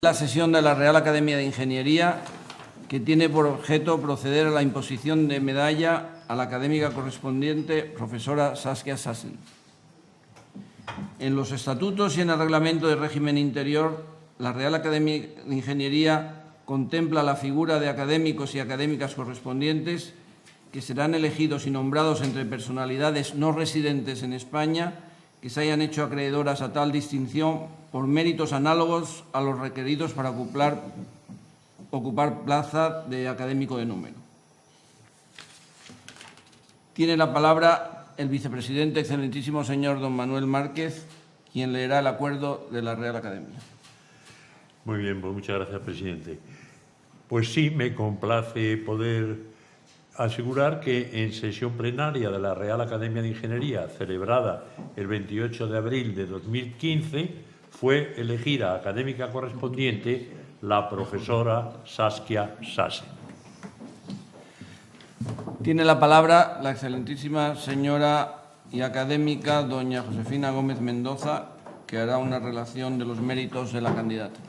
La sesión de la Real Academia de Ingeniería, que tiene por objeto proceder a la imposición de medalla a la académica correspondiente, profesora Saskia Sassen. En los estatutos y en el reglamento de régimen interior, la Real Academia de Ingeniería contempla la figura de académicos y académicas correspondientes que serán elegidos y nombrados entre personalidades no residentes en España que se hayan hecho acreedoras a tal distinción por méritos análogos a los requeridos para ocupar plaza de académico de número. Tiene la palabra el vicepresidente, excelentísimo señor don Manuel Márquez, quien leerá el acuerdo de la Real Academia. Muy bien, pues muchas gracias, presidente. Pues sí, me complace poder asegurar que en sesión plenaria de la Real Academia de Ingeniería, celebrada el 28 de abril de 2015, fue elegida académica correspondiente la profesora Saskia Sassen. Tiene la palabra la excelentísima señora y académica doña Josefina Gómez Mendoza, que hará una relación de los méritos de la candidata.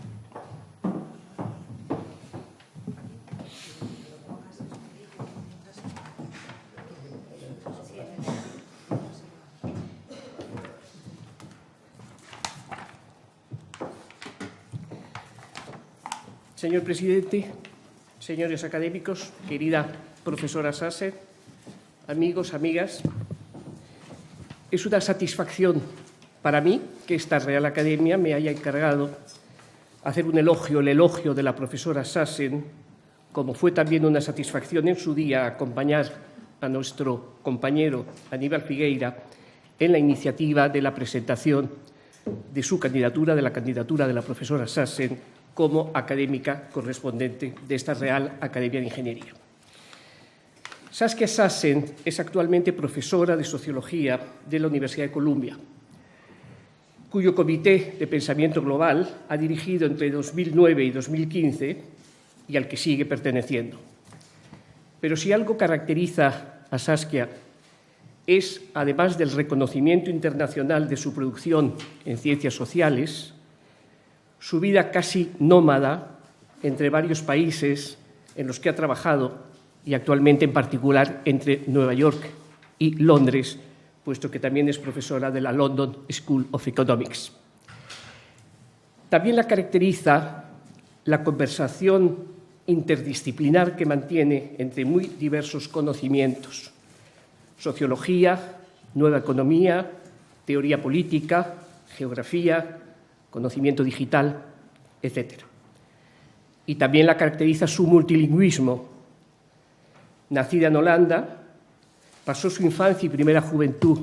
Señor presidente, señores académicos, querida profesora Sassen, amigos, amigas, es una satisfacción para mí que esta Real Academia me haya encargado hacer un elogio, el elogio de la profesora Sassen, como fue también una satisfacción en su día acompañar a nuestro compañero Aníbal Figueira en la iniciativa de la presentación de su candidatura, de la candidatura de la profesora Sassen, como académica correspondiente de esta Real Academia de Ingeniería. Saskia Sassen es actualmente profesora de Sociología de la Universidad de Columbia, cuyo Comité de Pensamiento Global ha dirigido entre 2009 y 2015 y al que sigue perteneciendo. Pero si algo caracteriza a Saskia es, además del reconocimiento internacional de su producción en ciencias sociales, su vida casi nómada entre varios países en los que ha trabajado y actualmente en particular entre Nueva York y Londres, puesto que también es profesora de la London School of Economics. También la caracteriza la conversación interdisciplinar que mantiene entre muy diversos conocimientos: sociología, nueva economía, teoría política, geografía, conocimiento digital, etc. Y también la caracteriza su multilingüismo. Nacida en Holanda, pasó su infancia y primera juventud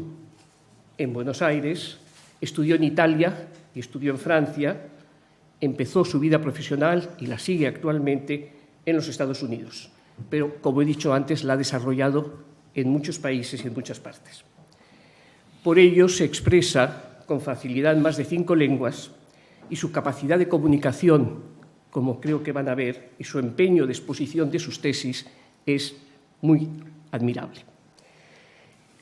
en Buenos Aires, estudió en Italia y estudió en Francia, empezó su vida profesional y la sigue actualmente en los Estados Unidos. Pero, como he dicho antes, la ha desarrollado en muchos países y en muchas partes. Por ello, se expresa con facilidad en más de 5 lenguas y su capacidad de comunicación, como creo que van a ver, y su empeño de exposición de sus tesis es muy admirable.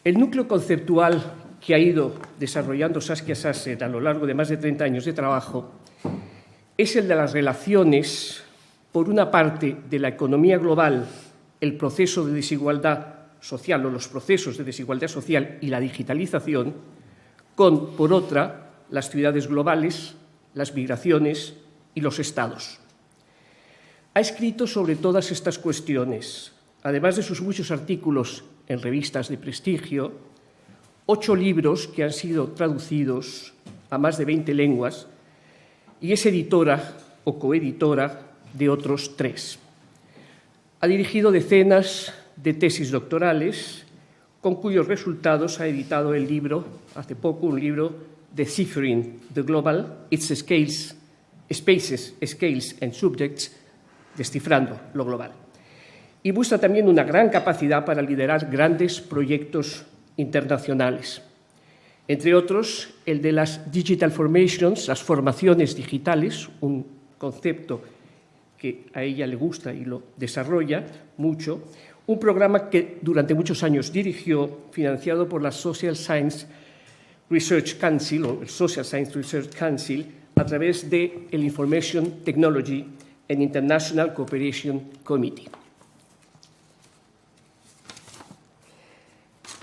El núcleo conceptual que ha ido desarrollando Saskia Sassen a lo largo de más de 30 años de trabajo es el de las relaciones, por una parte, de la economía global, el proceso de desigualdad social o los procesos de desigualdad social y la digitalización, con, por otra, las ciudades globales, las migraciones y los estados. Ha escrito sobre todas estas cuestiones, además de sus muchos artículos en revistas de prestigio, 8 libros que han sido traducidos a más de 20 lenguas y es editora o coeditora de otros 3. Ha dirigido decenas de tesis doctorales, con cuyos resultados ha editado el libro, hace poco, un libro, Deciphering the Global, Its Scales, Spaces, Scales and Subjects, descifrando lo global. Y muestra también una gran capacidad para liderar grandes proyectos internacionales. Entre otros, el de las Digital Formations, las formaciones digitales, un concepto que a ella le gusta y lo desarrolla mucho, un programa que durante muchos años dirigió, financiado por la Social Science Research Council, o el Social Science Research Council, a través del Information Technology and International Cooperation Committee.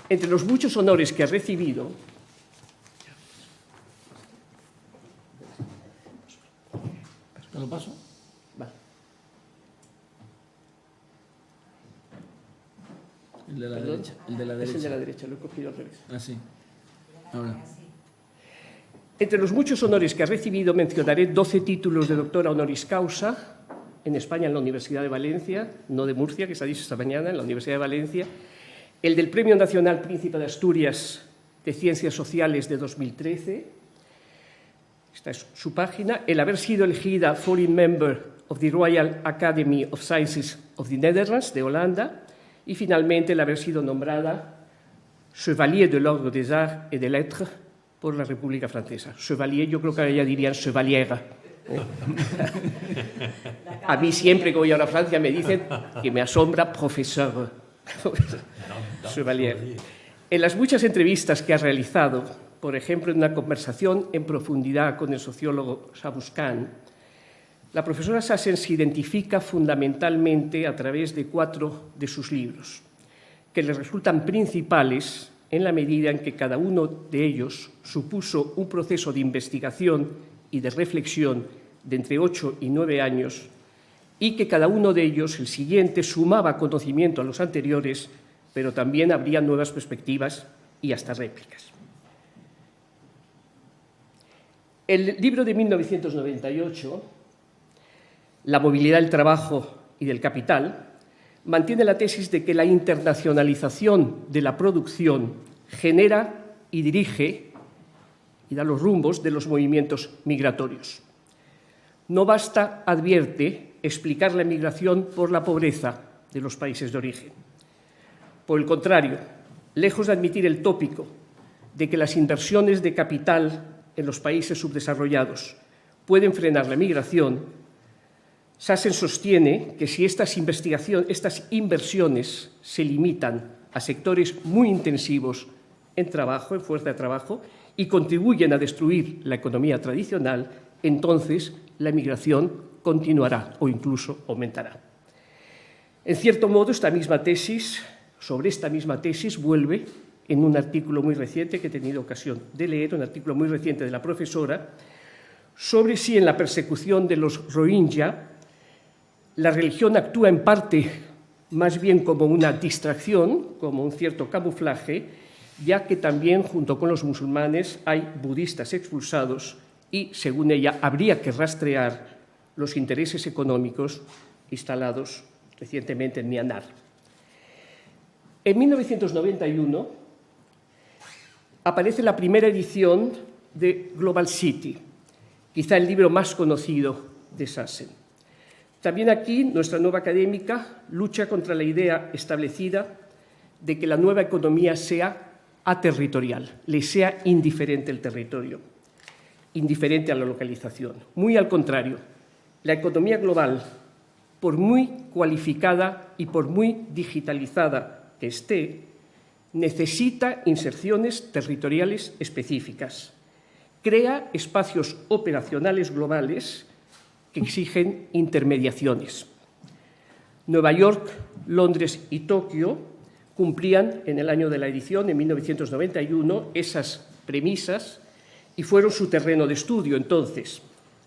Entre los muchos honores que ha recibido, ¿Te lo paso? vale, El de la perdón, derecha. El de la es derecha. el de la derecha, lo he cogido al revés. Ah, sí. Ahora. Entre los muchos honores que ha recibido mencionaré 12 títulos de doctora honoris causa, en España en la Universidad de Valencia, no de Murcia, que se ha dicho esta mañana, en la Universidad de Valencia, el del Premio Nacional Príncipe de Asturias de Ciencias Sociales de 2013, esta es su página, el haber sido elegida Foreign Member of the Royal Academy of Sciences of the Netherlands, de Holanda, y finalmente el haber sido nombrada Chevalier de l'Ordre des Arts et des Lettres por la República Francesa. Chevalier, yo creo que ahora ya dirían chevaliera. A mí siempre que voy a Francia me dicen que me asombra profesor. Chevalier. En las muchas entrevistas que ha realizado, por ejemplo, en una conversación en profundidad con el sociólogo Shamus-Khan, la profesora Sassen se identifica fundamentalmente a través de 4 de sus libros, que le resultan principales en la medida en que cada uno de ellos supuso un proceso de investigación y de reflexión de entre 8 y 9 años, y que cada uno de ellos, el siguiente, sumaba conocimiento a los anteriores, pero también habría nuevas perspectivas y hasta réplicas. El libro de 1998, La movilidad del trabajo y del capital, mantiene la tesis de que la internacionalización de la producción genera y dirige y da los rumbos de los movimientos migratorios. No basta, advierte, explicar la migración por la pobreza de los países de origen. Por el contrario, lejos de admitir el tópico de que las inversiones de capital en los países subdesarrollados pueden frenar la migración, Sassen sostiene que si estas inversiones se limitan a sectores muy intensivos en trabajo, en fuerza de trabajo, y contribuyen a destruir la economía tradicional, entonces la migración continuará o incluso aumentará. En cierto modo, sobre esta misma tesis vuelve en un artículo muy reciente que he tenido ocasión de leer, un artículo muy reciente de la profesora, sobre si en la persecución de los Rohingya la religión actúa en parte más bien como una distracción, como un cierto camuflaje, ya que también junto con los musulmanes hay budistas expulsados y, según ella, habría que rastrear los intereses económicos instalados recientemente en Myanmar. En 1991 aparece la primera edición de Global City, quizá el libro más conocido de Sassen. También aquí nuestra nueva académica lucha contra la idea establecida de que la nueva economía sea aterritorial, le sea indiferente el territorio, indiferente a la localización. Muy al contrario, la economía global, por muy cualificada y por muy digitalizada que esté, necesita inserciones territoriales específicas. Crea espacios operacionales globales que exigen intermediaciones. Nueva York, Londres y Tokio cumplían en el año de la edición, en 1991, esas premisas y fueron su terreno de estudio. Entonces,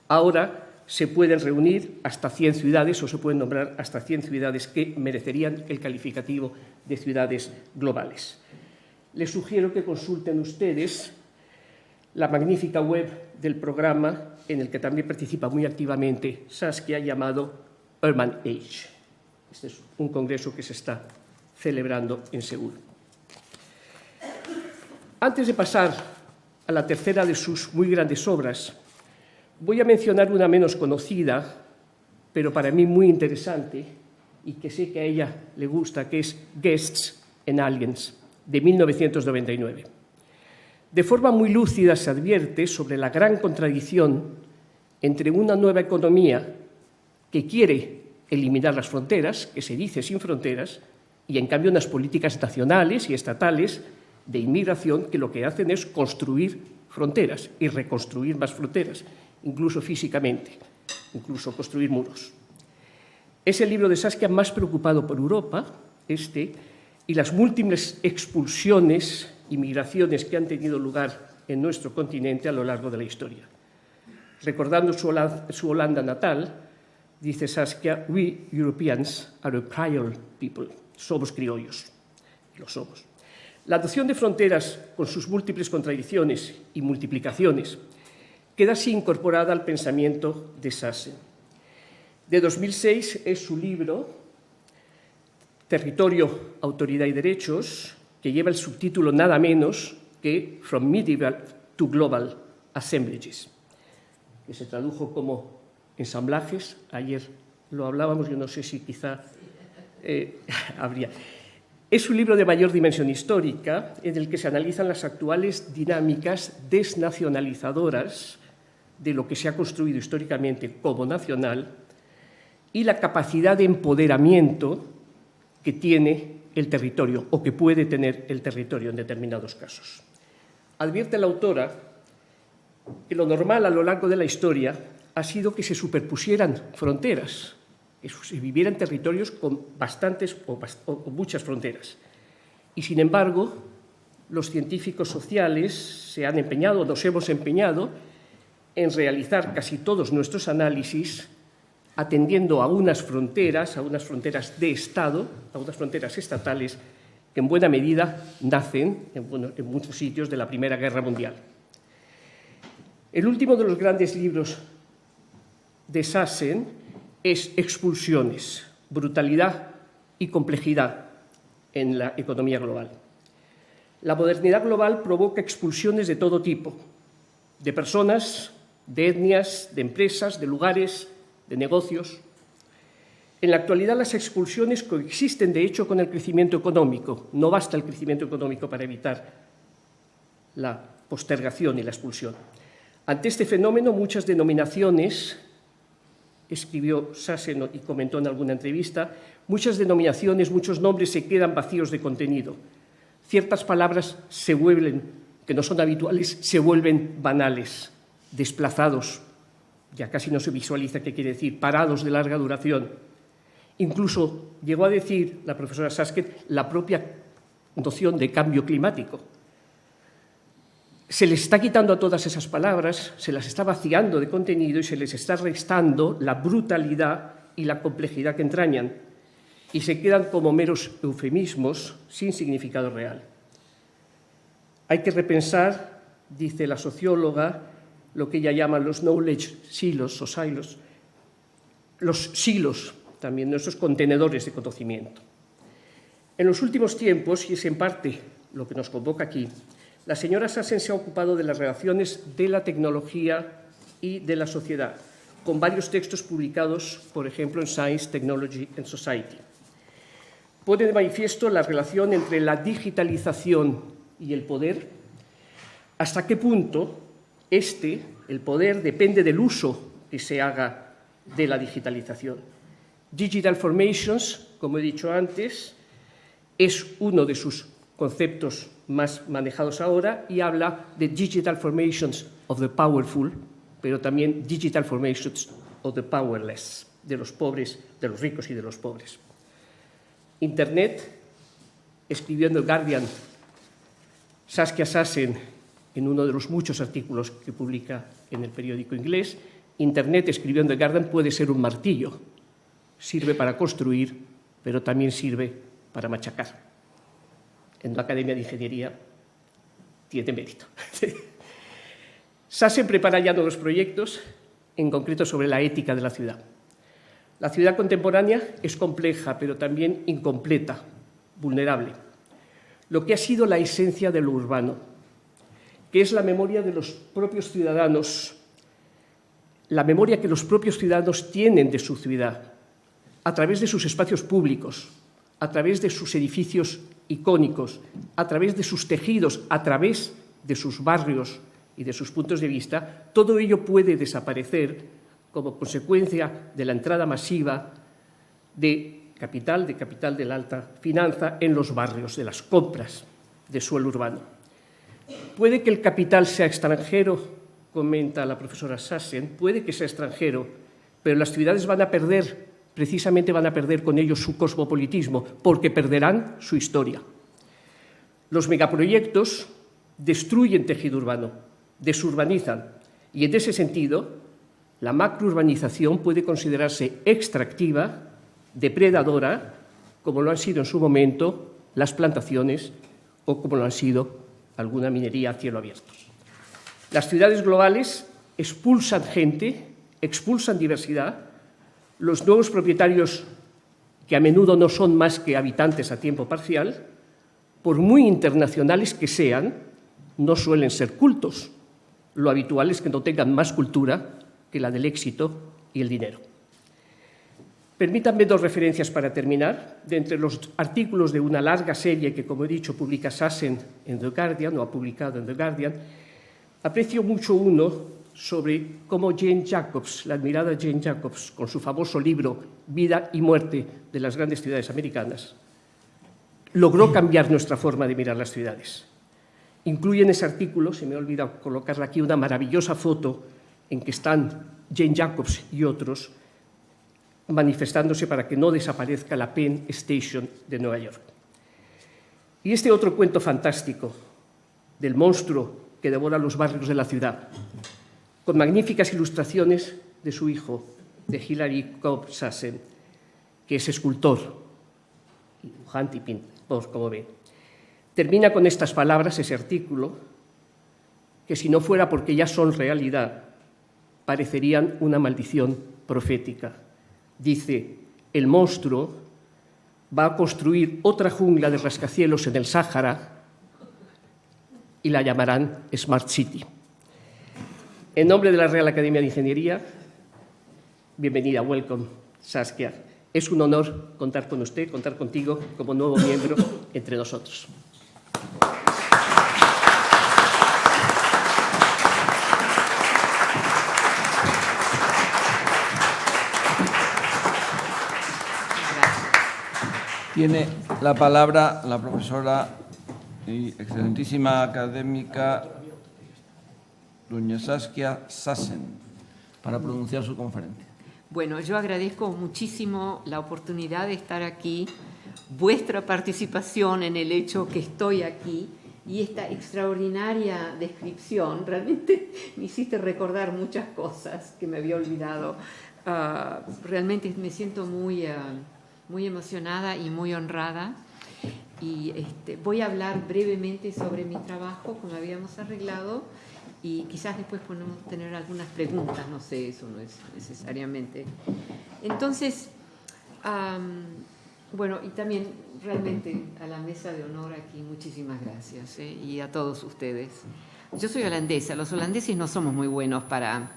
ahora se pueden reunir hasta 100 ciudades o se pueden nombrar hasta 100 ciudades que merecerían el calificativo de ciudades globales. Les sugiero que consulten ustedes la magnífica web del programa en el que también participa muy activamente Saskia, llamado Urban Age. Este es un congreso que se está celebrando en Seúl. Antes de pasar a la tercera de sus muy grandes obras, voy a mencionar una menos conocida, pero para mí muy interesante, y que sé que a ella le gusta, que es Guests and Aliens, de 1999. De forma muy lúcida se advierte sobre la gran contradicción entre una nueva economía que quiere eliminar las fronteras, que se dice sin fronteras, y en cambio unas políticas nacionales y estatales de inmigración que lo que hacen es construir fronteras y reconstruir más fronteras. incluso físicamente, incluso construir muros. Es el libro de Saskia más preocupado por Europa, y las múltiples expulsiones y migraciones que han tenido lugar en nuestro continente a lo largo de la historia. Recordando su Holanda natal, dice Saskia, "We Europeans are a prior people", somos criollos, y lo somos. La noción de fronteras, con sus múltiples contradicciones y multiplicaciones, queda así incorporada al pensamiento de Sassen. De 2006 es su libro Territorio, Autoridad y Derechos, que lleva el subtítulo nada menos que From Medieval to Global Assemblages, que se tradujo como ensamblajes. Ayer lo hablábamos, yo no sé si quizá habría. Es un libro de mayor dimensión histórica en el que se analizan las actuales dinámicas desnacionalizadoras de lo que se ha construido históricamente como nacional y la capacidad de empoderamiento que tiene el territorio o que puede tener el territorio en determinados casos. Advierte la autora que lo normal a lo largo de la historia ha sido que se superpusieran fronteras, que se vivieran territorios con bastantes o muchas fronteras. Y, sin embargo, los científicos sociales se han empeñado, nos hemos empeñado, en realizar casi todos nuestros análisis atendiendo a unas fronteras de Estado, a unas fronteras estatales que en buena medida nacen en muchos sitios de la Primera Guerra Mundial. El último de los grandes libros de Sassen es Expulsiones, brutalidad y complejidad en la economía global. La modernidad global provoca expulsiones de todo tipo, de personas, de etnias, de empresas, de lugares, de negocios. En la actualidad las expulsiones coexisten, de hecho, con el crecimiento económico. No basta el crecimiento económico para evitar la postergación y la expulsión. Ante este fenómeno, muchas denominaciones, escribió Sassen y comentó en alguna entrevista, muchas denominaciones, muchos nombres se quedan vacíos de contenido. Ciertas palabras que no son habituales, se vuelven banales, desplazados, ya casi no se visualiza qué quiere decir, parados de larga duración. Incluso llegó a decir la profesora Sasker la propia noción de cambio climático. Se les está quitando a todas esas palabras, se las está vaciando de contenido y se les está restando la brutalidad y la complejidad que entrañan, y se quedan como meros eufemismos sin significado real. Hay que repensar, dice la socióloga, lo que ella llama los knowledge silos o silos, los silos también, nuestros contenedores de conocimiento. En los últimos tiempos, y es en parte lo que nos convoca aquí, la señora Sassen se ha ocupado de las relaciones de la tecnología y de la sociedad, con varios textos publicados, por ejemplo, en Science, Technology and Society. Pone de manifiesto la relación entre la digitalización y el poder, hasta qué punto el poder, depende del uso que se haga de la digitalización. Digital Formations, como he dicho antes, es uno de sus conceptos más manejados ahora y habla de Digital Formations of the Powerful, pero también Digital Formations of the Powerless, de los pobres, de los ricos y de los pobres. Internet, escribió en el Guardian Saskia Sassen, en uno de los muchos artículos que publica en el periódico inglés, Internet, escribió en The Guardian, puede ser un martillo. Sirve para construir, pero también sirve para machacar. En la Academia de Ingeniería tiene mérito. Sassen prepara ya nuevos proyectos, en concreto sobre la ética de la ciudad. La ciudad contemporánea es compleja, pero también incompleta, vulnerable. Lo que ha sido la esencia de lo urbano, que es la memoria de los propios ciudadanos, la memoria que los propios ciudadanos tienen de su ciudad, a través de sus espacios públicos, a través de sus edificios icónicos, a través de sus tejidos, a través de sus barrios y de sus puntos de vista, todo ello puede desaparecer como consecuencia de la entrada masiva de capital de la alta finanza en los barrios, de las compras de suelo urbano. Puede que el capital sea extranjero comenta la profesora Sassen, puede que sea extranjero, pero las ciudades precisamente van a perder con ello su cosmopolitismo, porque perderán su historia. Los megaproyectos destruyen tejido urbano, desurbanizan, y en ese sentido, la macrourbanización puede considerarse extractiva, depredadora, como lo han sido en su momento las plantaciones o como lo han sido alguna minería a cielo abierto. Las ciudades globales expulsan gente, expulsan diversidad. Los nuevos propietarios, que a menudo no son más que habitantes a tiempo parcial, por muy internacionales que sean, no suelen ser cultos. Lo habitual es que no tengan más cultura que la del éxito y el dinero. Permítanme 2 referencias para terminar. De entre los artículos de una larga serie que, como he dicho, publica Sassen en The Guardian, o ha publicado en The Guardian, aprecio mucho uno sobre cómo Jane Jacobs, la admirada Jane Jacobs, con su famoso libro Vida y muerte de las grandes ciudades americanas, logró cambiar nuestra forma de mirar las ciudades. Incluye en ese artículo, se me ha olvidado colocarla aquí, una maravillosa foto en que están Jane Jacobs y otros manifestándose para que no desaparezca la Penn Station de Nueva York. Y este otro cuento fantástico del monstruo que devora los barrios de la ciudad, con magníficas ilustraciones de su hijo, de Hilary Cobb Sassen, que es escultor, dibujante y pintor, como ven. Termina con estas palabras ese artículo, que si no fuera porque ya son realidad, parecerían una maldición profética. Dice, el monstruo va a construir otra jungla de rascacielos en el Sáhara y la llamarán Smart City. En nombre de la Real Academia de Ingeniería, bienvenida, welcome, Saskia. Es un honor contar con usted, contar contigo como nuevo miembro entre nosotros. Tiene la palabra la profesora y excelentísima académica doña Saskia Sassen para pronunciar su conferencia. Bueno, yo agradezco muchísimo la oportunidad de estar aquí, vuestra participación en el hecho que estoy aquí y esta extraordinaria descripción. Realmente me hiciste recordar muchas cosas que me había olvidado. Realmente me siento muy emocionada y muy honrada. Y voy a hablar brevemente sobre mi trabajo, como habíamos arreglado, y quizás después podemos tener algunas preguntas, no sé, eso no es necesariamente. Entonces, bueno, y también realmente a la mesa de honor aquí, muchísimas gracias, y a todos ustedes. Yo soy holandesa, los holandeses no somos muy buenos para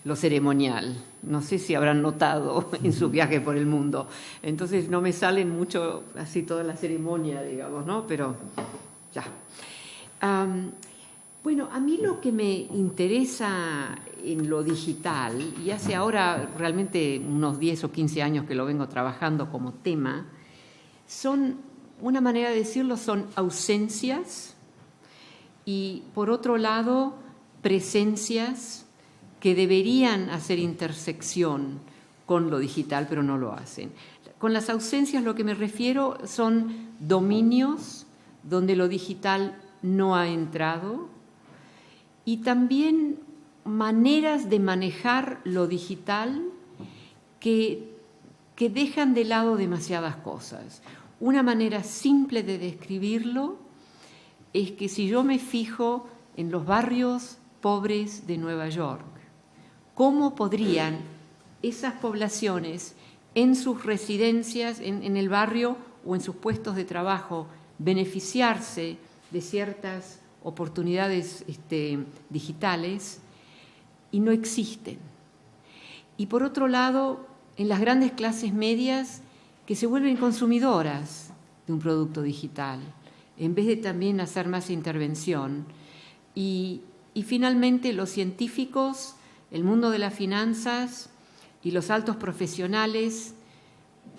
lo ceremonial, no sé si habrán notado en su viaje por el mundo, entonces no me salen mucho así toda la ceremonia, digamos, ¿no? Pero ya. Bueno, a mí lo que me interesa en lo digital, y hace ahora realmente unos 10 o 15 años que lo vengo trabajando como tema, son, una manera de decirlo, son ausencias y, por otro lado, presencias que deberían hacer intersección con lo digital, pero no lo hacen. Con las ausencias lo que me refiero son dominios donde lo digital no ha entrado y también maneras de manejar lo digital que dejan de lado demasiadas cosas. Una manera simple de describirlo es que si yo me fijo en los barrios pobres de Nueva York, ¿cómo podrían esas poblaciones en sus residencias, en el barrio o en sus puestos de trabajo, beneficiarse de ciertas oportunidades digitales y no existen? Y por otro lado, en las grandes clases medias que se vuelven consumidoras de un producto digital, en vez de también hacer más intervención. Y finalmente los científicos, el mundo de las finanzas y los altos profesionales,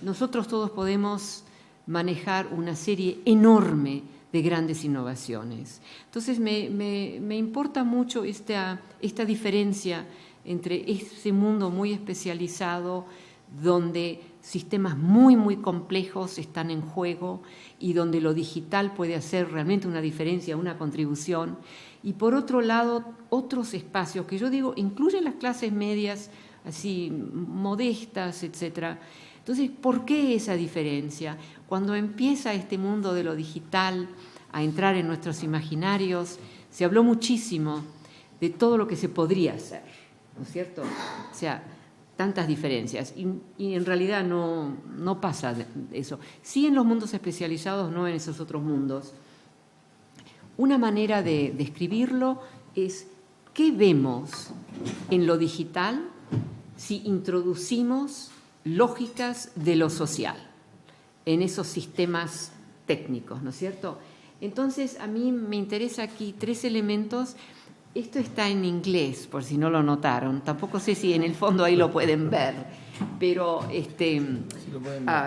nosotros todos podemos manejar una serie enorme de grandes innovaciones. Entonces me importa mucho esta diferencia entre ese mundo muy especializado donde sistemas muy, muy complejos están en juego y donde lo digital puede hacer realmente una diferencia, una contribución. Y por otro lado, otros espacios que yo digo incluyen las clases medias, así modestas, etc. Entonces, ¿por qué esa diferencia? Cuando empieza este mundo de lo digital a entrar en nuestros imaginarios, se habló muchísimo de todo lo que se podría hacer, ¿no es cierto? O sea, tantas diferencias y en realidad no pasa eso. Sí en los mundos especializados, no en esos otros mundos. Una manera de describirlo es qué vemos en lo digital si introducimos lógicas de lo social en esos sistemas técnicos, ¿no es cierto? Entonces, a mí me interesa aquí 3 elementos. Esto está en inglés, por si no lo notaron. Tampoco sé si en el fondo ahí lo pueden ver, pero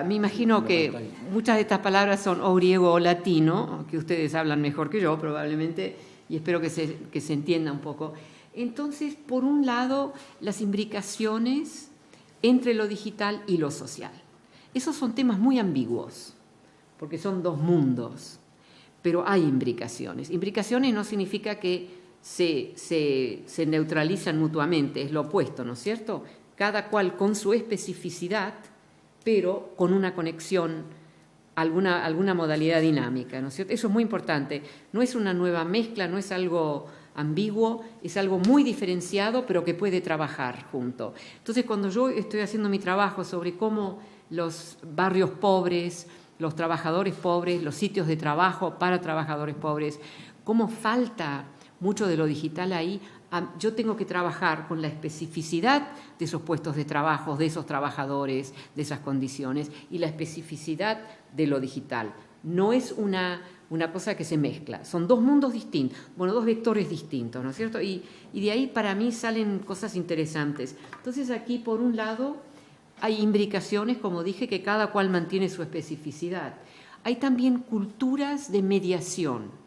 me imagino que muchas de estas palabras son o griego o latino, que ustedes hablan mejor que yo probablemente, y espero que se entienda un poco. Entonces, por un lado, las imbricaciones entre lo digital y lo social. Esos son temas muy ambiguos, porque son 2 mundos, pero hay imbricaciones. Imbricaciones no significa que se neutralizan mutuamente, es lo opuesto, ¿no es cierto? Cada cual con su especificidad, pero con una conexión, alguna modalidad dinámica, ¿no es cierto? Eso es muy importante. No es una nueva mezcla, no es algo ambiguo, es algo muy diferenciado, pero que puede trabajar junto. Entonces, cuando yo estoy haciendo mi trabajo sobre cómo los barrios pobres, los trabajadores pobres, los sitios de trabajo para trabajadores pobres, cómo falta mucho de lo digital ahí, yo tengo que trabajar con la especificidad de esos puestos de trabajo, de esos trabajadores, de esas condiciones y la especificidad de lo digital. No es una cosa que se mezcla, son 2 mundos distintos, 2 vectores distintos, ¿no es cierto? Y de ahí para mí salen cosas interesantes. Entonces aquí, por un lado, hay imbricaciones, como dije, que cada cual mantiene su especificidad. Hay también culturas de mediación.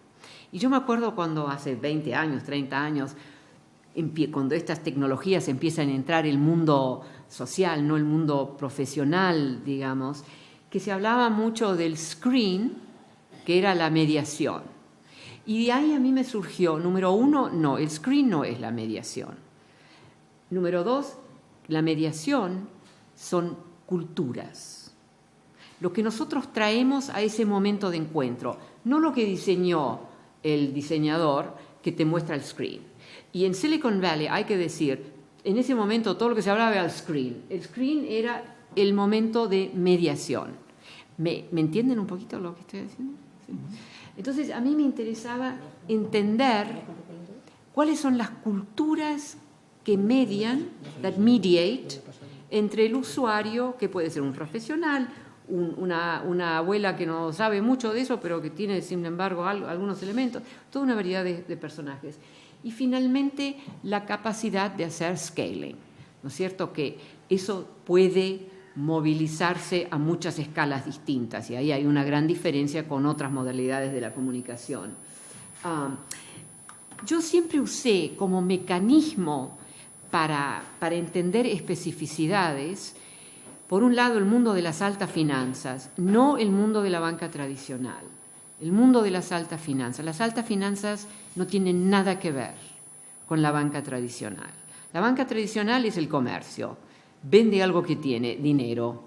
Y yo me acuerdo cuando hace 20 años, 30 años, cuando estas tecnologías empiezan a entrar en el mundo social, no el mundo profesional, digamos, que se hablaba mucho del screen, que era la mediación. Y de ahí a mí me surgió, número 1, no, el screen no es la mediación. Número 2, la mediación son culturas. Lo que nosotros traemos a ese momento de encuentro, no lo que diseñó el diseñador que te muestra el screen. Y en Silicon Valley hay que decir, en ese momento todo lo que se hablaba era el screen. El screen era el momento de mediación. ¿Me entienden un poquito lo que estoy diciendo? ¿Sí? Entonces, a mí me interesaba entender cuáles son las culturas que median, that mediate, entre el usuario, que puede ser un profesional, una abuela que no sabe mucho de eso, pero que tiene, sin embargo, algunos elementos, toda una variedad de personajes. Y finalmente, la capacidad de hacer scaling, ¿no es cierto? Que eso puede movilizarse a muchas escalas distintas, y ahí hay una gran diferencia con otras modalidades de la comunicación. Yo siempre usé como mecanismo para entender especificidades, por un lado, el mundo de las altas finanzas, no el mundo de la banca tradicional. El mundo de las altas finanzas. Las altas finanzas no tienen nada que ver con la banca tradicional. La banca tradicional es el comercio, vende algo que tiene, dinero.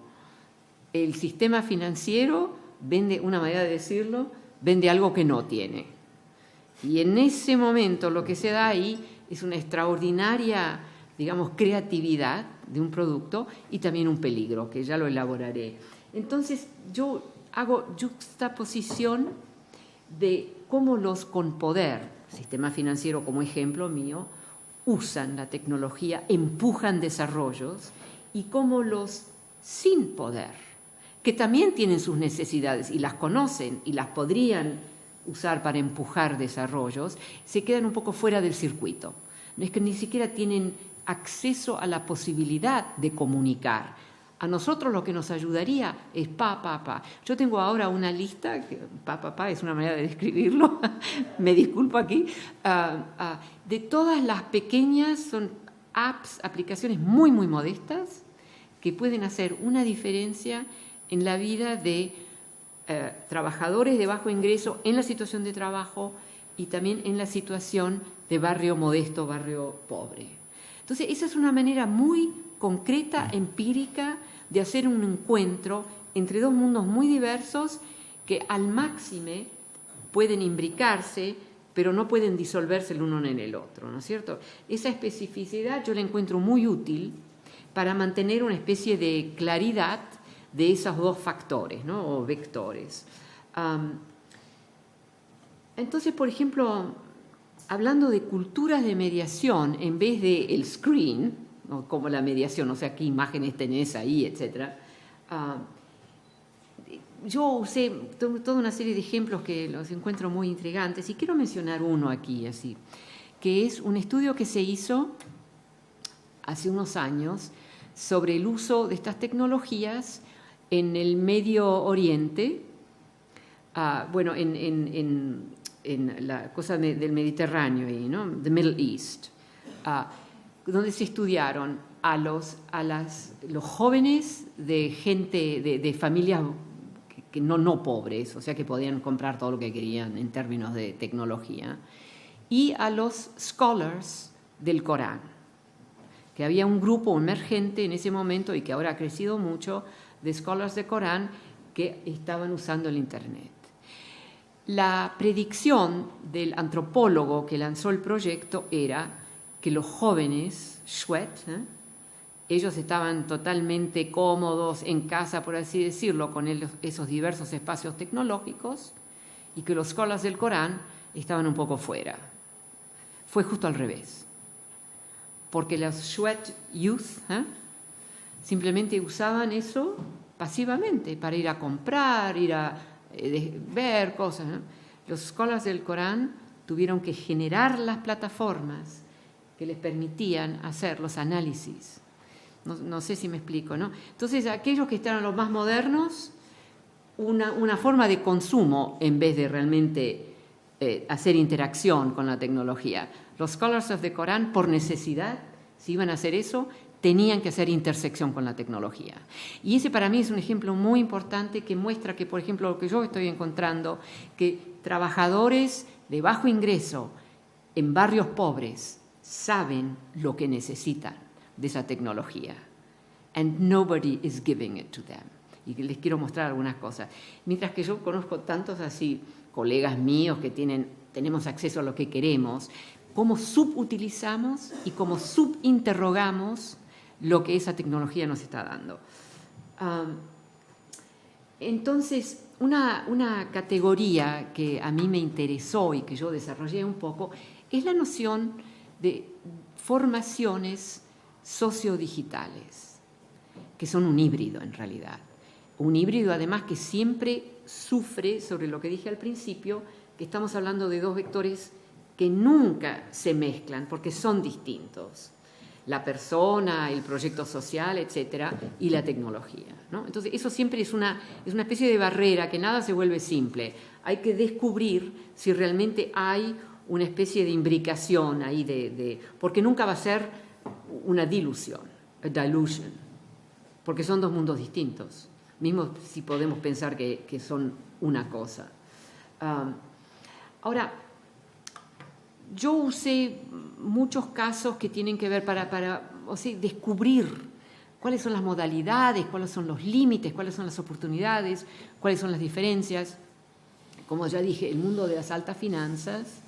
El sistema financiero vende, una manera de decirlo, vende algo que no tiene. Y en ese momento lo que se da ahí es una extraordinaria, digamos, creatividad de un producto y también un peligro, que ya lo elaboraré. Entonces, yo hago juxtaposición de cómo los con poder, sistema financiero como ejemplo mío, usan la tecnología, empujan desarrollos, y cómo los sin poder, que también tienen sus necesidades y las conocen y las podrían usar para empujar desarrollos, se quedan un poco fuera del circuito. No es que ni siquiera tienen acceso a la posibilidad de comunicar A nosotros lo que nos ayudaría es pa. Yo tengo ahora una lista, que pa es una manera de describirlo, me disculpo aquí, de todas las pequeñas, son apps, aplicaciones muy, muy modestas, que pueden hacer una diferencia en la vida de trabajadores de bajo ingreso en la situación de trabajo y también en la situación de barrio modesto, barrio pobre. Entonces, esa es una manera muy concreta, empírica, de hacer un encuentro entre dos mundos muy diversos que al máxime pueden imbricarse, pero no pueden disolverse el uno en el otro, ¿no es cierto? Esa especificidad yo la encuentro muy útil para mantener una especie de claridad de esos dos factores, ¿no? O vectores. Entonces, por ejemplo, hablando de culturas de mediación en vez del screen, ¿no? Como la mediación, o sea, qué imágenes tenés ahí, etc. Yo usé toda una serie de ejemplos que los encuentro muy intrigantes y quiero mencionar uno aquí, así, que es un estudio que se hizo hace unos años sobre el uso de estas tecnologías en el Medio Oriente, bueno, en la cosa del Mediterráneo, ¿no? The Middle East, donde se estudiaron a los jóvenes de gente, de familias que no pobres, o sea que podían comprar todo lo que querían en términos de tecnología, y a los scholars del Corán, que había un grupo emergente en ese momento y que ahora ha crecido mucho, de scholars de Corán que estaban usando el Internet. La predicción del antropólogo que lanzó el proyecto era que los jóvenes, ellos estaban totalmente cómodos en casa, por así decirlo, con esos diversos espacios tecnológicos, y que los scholars del Corán estaban un poco fuera. Fue justo al revés, porque los Shwet Youth simplemente usaban eso pasivamente para ir a comprar, ir a ver cosas, ¿no? Los scholars del Corán tuvieron que generar las plataformas que les permitían hacer los análisis. No sé si me explico, ¿no? Entonces, aquellos que estaban los más modernos, una forma de consumo en vez de realmente hacer interacción con la tecnología. Los scholars of the Corán, por necesidad, si iban a hacer eso, tenían que hacer intersección con la tecnología. Y ese para mí es un ejemplo muy importante que muestra que, por ejemplo, lo que yo estoy encontrando, que trabajadores de bajo ingreso en barrios pobres saben lo que necesitan de esa tecnología. And nobody is giving it to them. Y les quiero mostrar algunas cosas. Mientras que yo conozco tantos así colegas míos que tenemos acceso a lo que queremos, cómo subutilizamos y cómo subinterrogamos lo que esa tecnología nos está dando. Entonces, una categoría que a mí me interesó y que yo desarrollé un poco es la noción de formaciones sociodigitales, que son un híbrido en realidad. Un híbrido además que siempre sufre, sobre lo que dije al principio, que estamos hablando de dos vectores que nunca se mezclan porque son distintos. La persona, el proyecto social, etcétera, y la tecnología, ¿no? Entonces, eso siempre es una especie de barrera, que nada se vuelve simple. Hay que descubrir si realmente hay una especie de imbricación ahí, porque nunca va a ser una dilución, a dilution, porque son dos mundos distintos, mismo si podemos pensar que son una cosa. Ahora, yo usé muchos casos que tienen que ver para descubrir cuáles son las modalidades, cuáles son los límites, cuáles son las oportunidades, cuáles son las diferencias. Como ya dije, el mundo de las altas finanzas,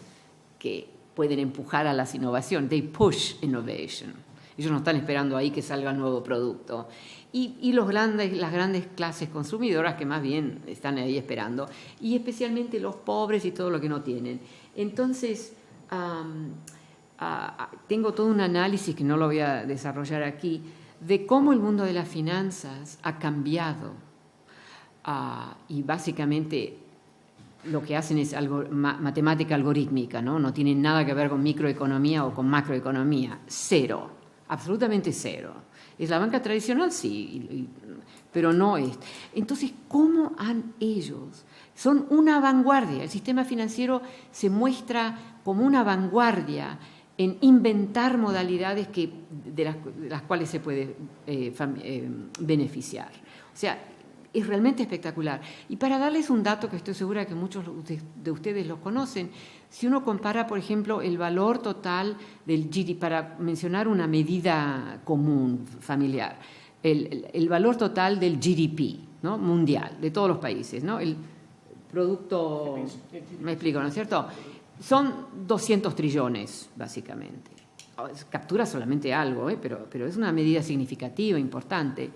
que pueden empujar a las innovaciones, they push innovation. Ellos no están esperando ahí que salga un nuevo producto. Y las grandes clases consumidoras que más bien están ahí esperando, y especialmente los pobres y todo lo que no tienen. Entonces, tengo todo un análisis que no lo voy a desarrollar aquí, de cómo el mundo de las finanzas ha cambiado. Y básicamente lo que hacen es matemática algorítmica, ¿no? No tienen nada que ver con microeconomía o con macroeconomía. Cero, absolutamente cero. ¿Es la banca tradicional? Sí, pero no es. Entonces, ¿cómo han ellos? Son una vanguardia. El sistema financiero se muestra como una vanguardia en inventar modalidades de las cuales se puede beneficiar. O sea, es realmente espectacular. Y para darles un dato que estoy segura que muchos de ustedes lo conocen, si uno compara, por ejemplo, el valor total del GDP, para mencionar una medida común, familiar, el valor total del GDP, ¿no?, mundial, de todos los países, ¿no?, el producto, me explico, ¿no es cierto?, son 200 trillones, básicamente. Captura solamente algo, pero es una medida significativa, importante.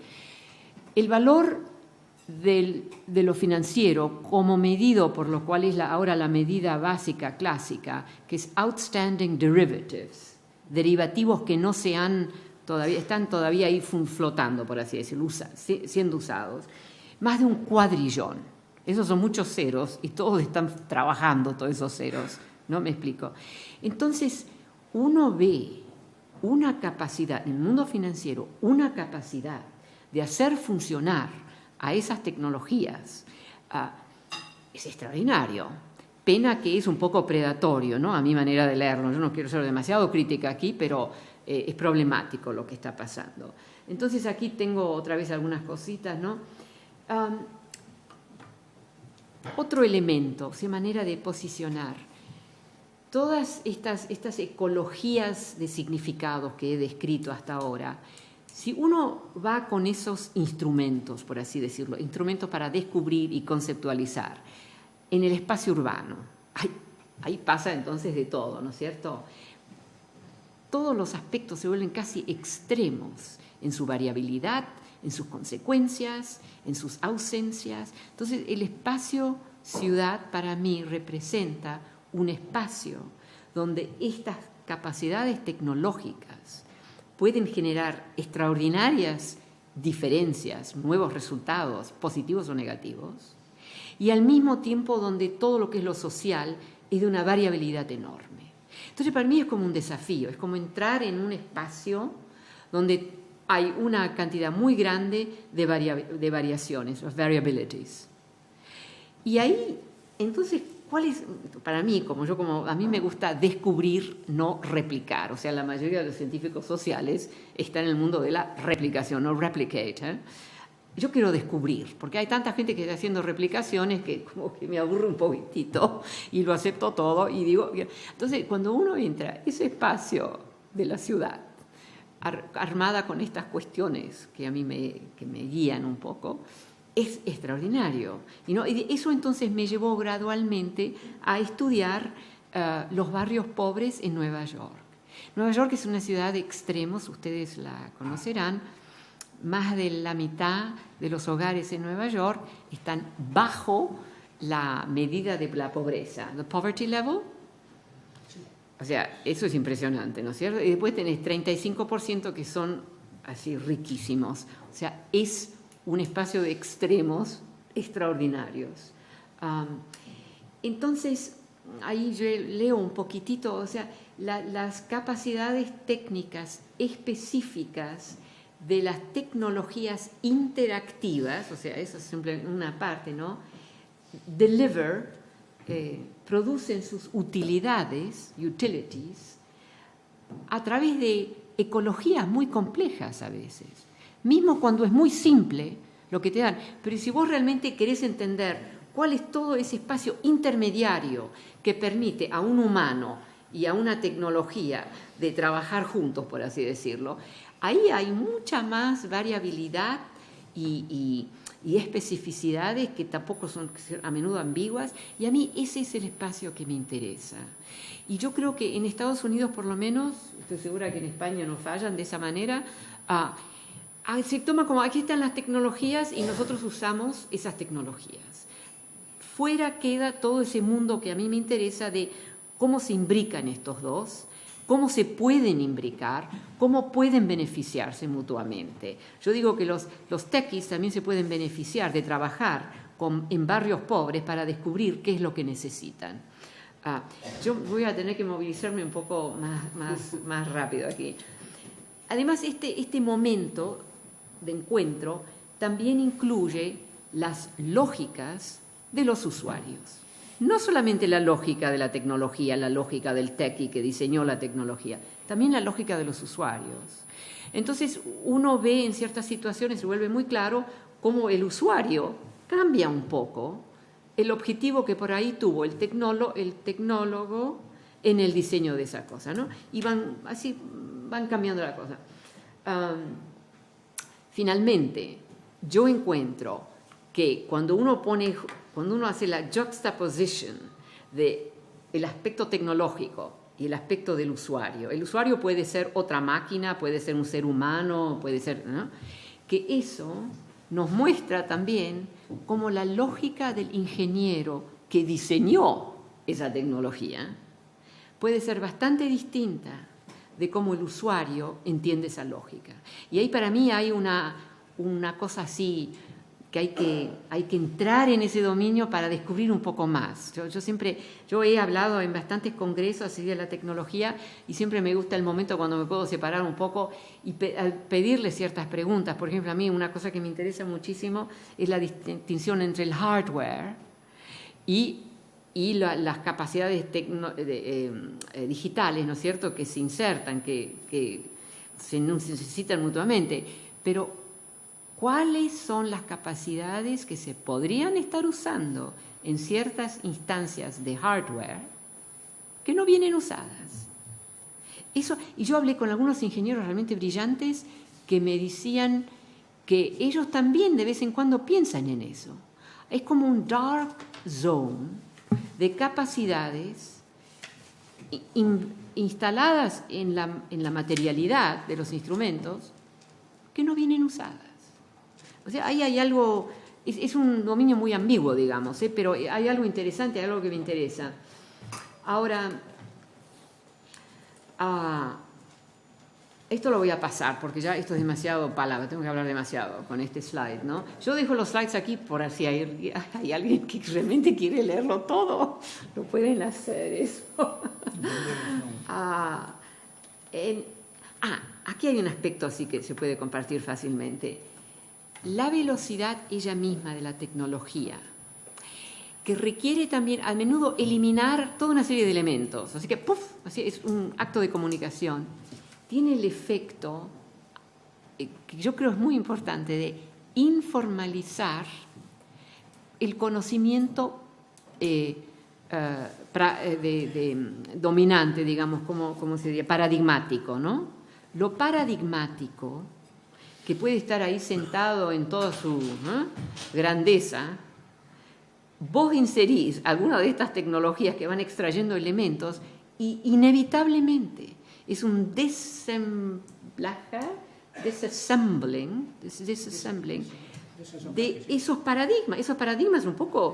El valor de lo financiero, como medido por lo cual es ahora la medida básica, clásica, que es outstanding derivatives, derivativos que no se han todavía, están todavía ahí flotando, por así decirlo, siendo usados, más de 1 cuadrillón. Esos son muchos ceros y todos están trabajando, todos esos ceros. ¿No me explico? Entonces, uno ve una capacidad, en el mundo financiero, una capacidad de hacer funcionar a esas tecnologías. Es extraordinario. Pena que es un poco predatorio, ¿no?, a mi manera de leerlo. Yo no quiero ser demasiado crítica aquí, pero es problemático lo que está pasando. Entonces, aquí tengo otra vez algunas cositas, ¿no? Otro elemento, o sea, manera de posicionar. Todas estas ecologías de significados que he descrito hasta ahora, si uno va con esos instrumentos, por así decirlo, instrumentos para descubrir y conceptualizar en el espacio urbano, ahí pasa entonces de todo, ¿no es cierto? Todos los aspectos se vuelven casi extremos en su variabilidad, en sus consecuencias, en sus ausencias. Entonces, el espacio ciudad para mí representa un espacio donde estas capacidades tecnológicas pueden generar extraordinarias diferencias, nuevos resultados, positivos o negativos, y al mismo tiempo donde todo lo que es lo social es de una variabilidad enorme. Entonces, para mí es como un desafío, es como entrar en un espacio donde hay una cantidad muy grande de variaciones, of variabilities. Y ahí, entonces, ¿cuál es? Para mí, a mí me gusta descubrir, no replicar. O sea, la mayoría de los científicos sociales están en el mundo de la replicación, no replicate. Yo quiero descubrir, porque hay tanta gente que está haciendo replicaciones que como que me aburre un poquitito y lo acepto todo y digo... Entonces, cuando uno entra a ese espacio de la ciudad, armada con estas cuestiones que a mí que me guían un poco, es extraordinario. Y eso entonces me llevó gradualmente a estudiar los barrios pobres en Nueva York. Nueva York es una ciudad de extremos, ustedes la conocerán. Más de la mitad de los hogares en Nueva York están bajo la medida de la pobreza, the poverty level. O sea, eso es impresionante, ¿no es cierto? Y después tenés 35% que son así riquísimos. O sea, es un espacio de extremos extraordinarios. Entonces, ahí yo leo un poquitito, o sea, las capacidades técnicas específicas de las tecnologías interactivas, o sea, eso es simplemente una parte, ¿no? Producen sus utilidades, utilities, a través de ecologías muy complejas a veces. Mismo cuando es muy simple lo que te dan. Pero si vos realmente querés entender cuál es todo ese espacio intermediario que permite a un humano y a una tecnología de trabajar juntos, por así decirlo, ahí hay mucha más variabilidad y especificidades que tampoco son a menudo ambiguas, y a mí ese es el espacio que me interesa. Y yo creo que en Estados Unidos, por lo menos, estoy segura que en España no fallan de esa manera, se toma como aquí están las tecnologías y nosotros usamos esas tecnologías. Fuera queda todo ese mundo que a mí me interesa de cómo se imbrican estos dos, cómo se pueden imbricar, cómo pueden beneficiarse mutuamente. Yo digo que los techies también se pueden beneficiar de trabajar en barrios pobres para descubrir qué es lo que necesitan. Yo voy a tener que movilizarme un poco más rápido aquí. Además, este momento de encuentro también incluye las lógicas de los usuarios. No solamente la lógica de la tecnología, la lógica del techie que diseñó la tecnología, también la lógica de los usuarios. Entonces, uno ve en ciertas situaciones, se vuelve muy claro cómo el usuario cambia un poco el objetivo que por ahí tuvo el tecnólogo en el diseño de esa cosa, ¿no? Y van cambiando la cosa. Finalmente, yo encuentro que cuando uno hace la juxtaposition de el aspecto tecnológico y el aspecto del usuario. El usuario puede ser otra máquina, puede ser un ser humano, puede ser, ¿no? Que eso nos muestra también cómo la lógica del ingeniero que diseñó esa tecnología puede ser bastante distinta de cómo el usuario entiende esa lógica. Y ahí para mí hay una cosa así que hay que entrar en ese dominio para descubrir un poco más. Yo he hablado en bastantes congresos así de la tecnología y siempre me gusta el momento cuando me puedo separar un poco y pedirle ciertas preguntas. Por ejemplo, a mí una cosa que me interesa muchísimo es la distinción entre el hardware y las capacidades digitales, ¿no es cierto?, que se insertan, que se necesitan mutuamente. Pero ¿cuáles son las capacidades que se podrían estar usando en ciertas instancias de hardware que no vienen usadas? Y yo hablé con algunos ingenieros realmente brillantes que me decían que ellos también de vez en cuando piensan en eso. Es como un dark zone de capacidades instaladas en la materialidad de los instrumentos que no vienen usadas. O sea, ahí hay algo, es un dominio muy ambiguo, digamos, pero hay algo interesante, hay algo que me interesa. Ahora, esto lo voy a pasar, porque ya esto es demasiado palabra, tengo que hablar demasiado con este slide, ¿no? Yo dejo los slides aquí por si hay alguien que realmente quiere leerlo todo, lo pueden hacer eso. Aquí hay un aspecto así que se puede compartir fácilmente. La velocidad ella misma de la tecnología, que requiere también a menudo eliminar toda una serie de elementos. Así que, ¡puf!, así es un acto de comunicación. Tiene el efecto, que yo creo es muy importante, de informalizar el conocimiento dominante, digamos, como se diría, paradigmático, ¿no? Lo paradigmático, que puede estar ahí sentado en toda su grandeza, vos inserís alguna de estas tecnologías que van extrayendo elementos y inevitablemente es un disassembling de esos paradigmas. Esos paradigmas un poco,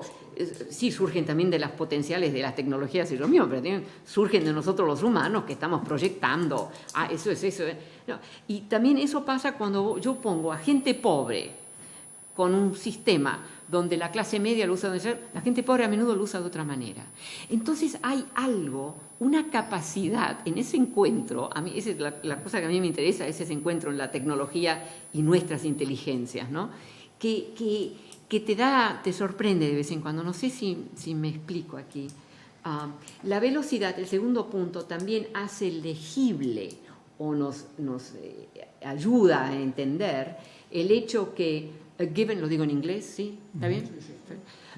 sí, surgen también de las potenciales de las tecnologías y lo mismo, pero también surgen de nosotros los humanos que estamos proyectando. Eso es eso. No. Y también eso pasa cuando yo pongo a gente pobre con un sistema donde la clase media lo usa de ser, la gente pobre a menudo lo usa de otra manera. Entonces hay algo, una capacidad en ese encuentro, a mí esa es la cosa que a mí me interesa, es ese encuentro en la tecnología y nuestras inteligencias, ¿no? Que te sorprende de vez en cuando. No sé si me explico aquí. La velocidad, el segundo punto, también hace legible o nos ayuda a entender el hecho que a given, lo digo en inglés, ¿sí? ¿Está bien?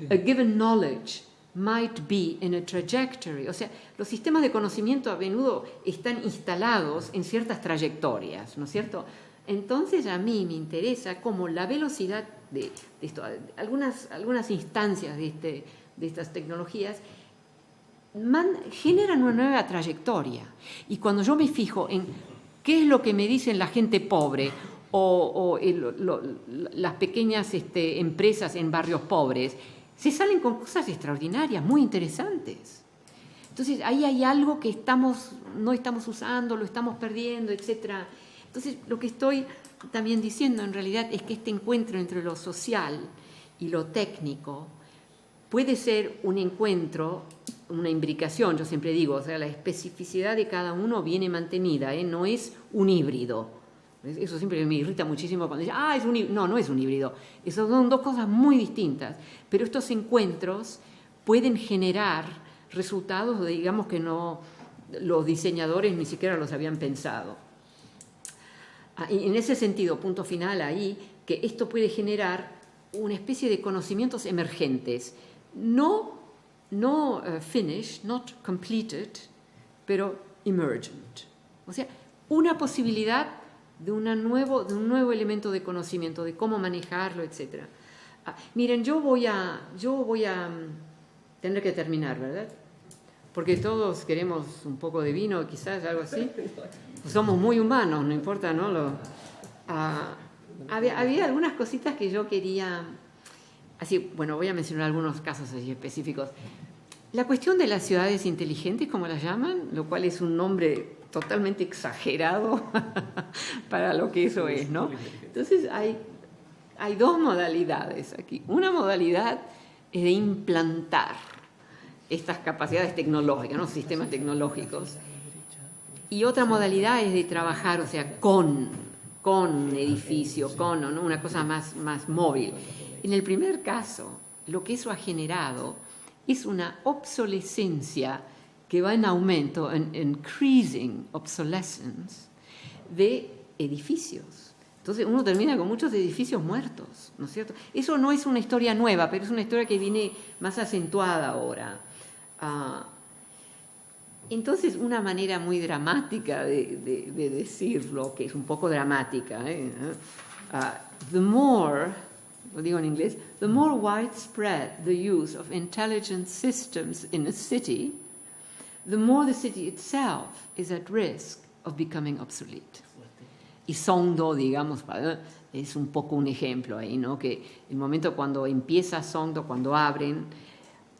A given knowledge might be in a trajectory. O sea, los sistemas de conocimiento a menudo están instalados en ciertas trayectorias, ¿no es cierto? Entonces a mí me interesa cómo la velocidad de esto, algunas instancias de estas tecnologías generan una nueva trayectoria. Y cuando yo me fijo en qué es lo que me dicen la gente pobre o las pequeñas empresas en barrios pobres, se salen con cosas extraordinarias, muy interesantes. Entonces ahí hay algo que no estamos usando, lo estamos perdiendo, etc. Entonces lo que estoy también diciendo en realidad es que este encuentro entre lo social y lo técnico puede ser un encuentro, una imbricación, yo siempre digo, o sea, la especificidad de cada uno viene mantenida, no es un híbrido. Eso siempre me irrita muchísimo cuando dicen, es un híbrido. No, no es un híbrido. Esas son dos cosas muy distintas. Pero estos encuentros pueden generar resultados, digamos, que no los diseñadores ni siquiera los habían pensado. Y en ese sentido, punto final ahí, que esto puede generar una especie de conocimientos emergentes, no finished, not completed, pero emergent. O sea, una posibilidad de un nuevo elemento de conocimiento, de cómo manejarlo, etc. Miren, yo voy a tener que terminar, ¿verdad? Porque todos queremos un poco de vino, quizás, algo así. Somos muy humanos, no importa, ¿no? Había algunas cositas que yo quería... Así, bueno, voy a mencionar algunos casos así específicos. La cuestión de las ciudades inteligentes, como las llaman, lo cual es un nombre totalmente exagerado para lo que eso es, ¿no? Entonces, hay dos modalidades aquí. Una modalidad es de implantar estas capacidades tecnológicas, ¿no? Sistemas tecnológicos. Y otra modalidad es de trabajar, o sea, con edificio, ¿no? Una cosa más móvil. En el primer caso, lo que eso ha generado es una obsolescencia que va en aumento, increasing obsolescence, de edificios. Entonces uno termina con muchos edificios muertos, ¿no es cierto? Eso no es una historia nueva, pero es una historia que viene más acentuada ahora. Entonces, una manera muy dramática de decirlo, que es un poco dramática, the more, lo digo en inglés, the more widespread the use of intelligent systems in a city, the more the city itself is at risk of becoming obsolete. Y Songdo, digamos, es un poco un ejemplo ahí, ¿no? Que el momento cuando empieza Songdo, cuando abren,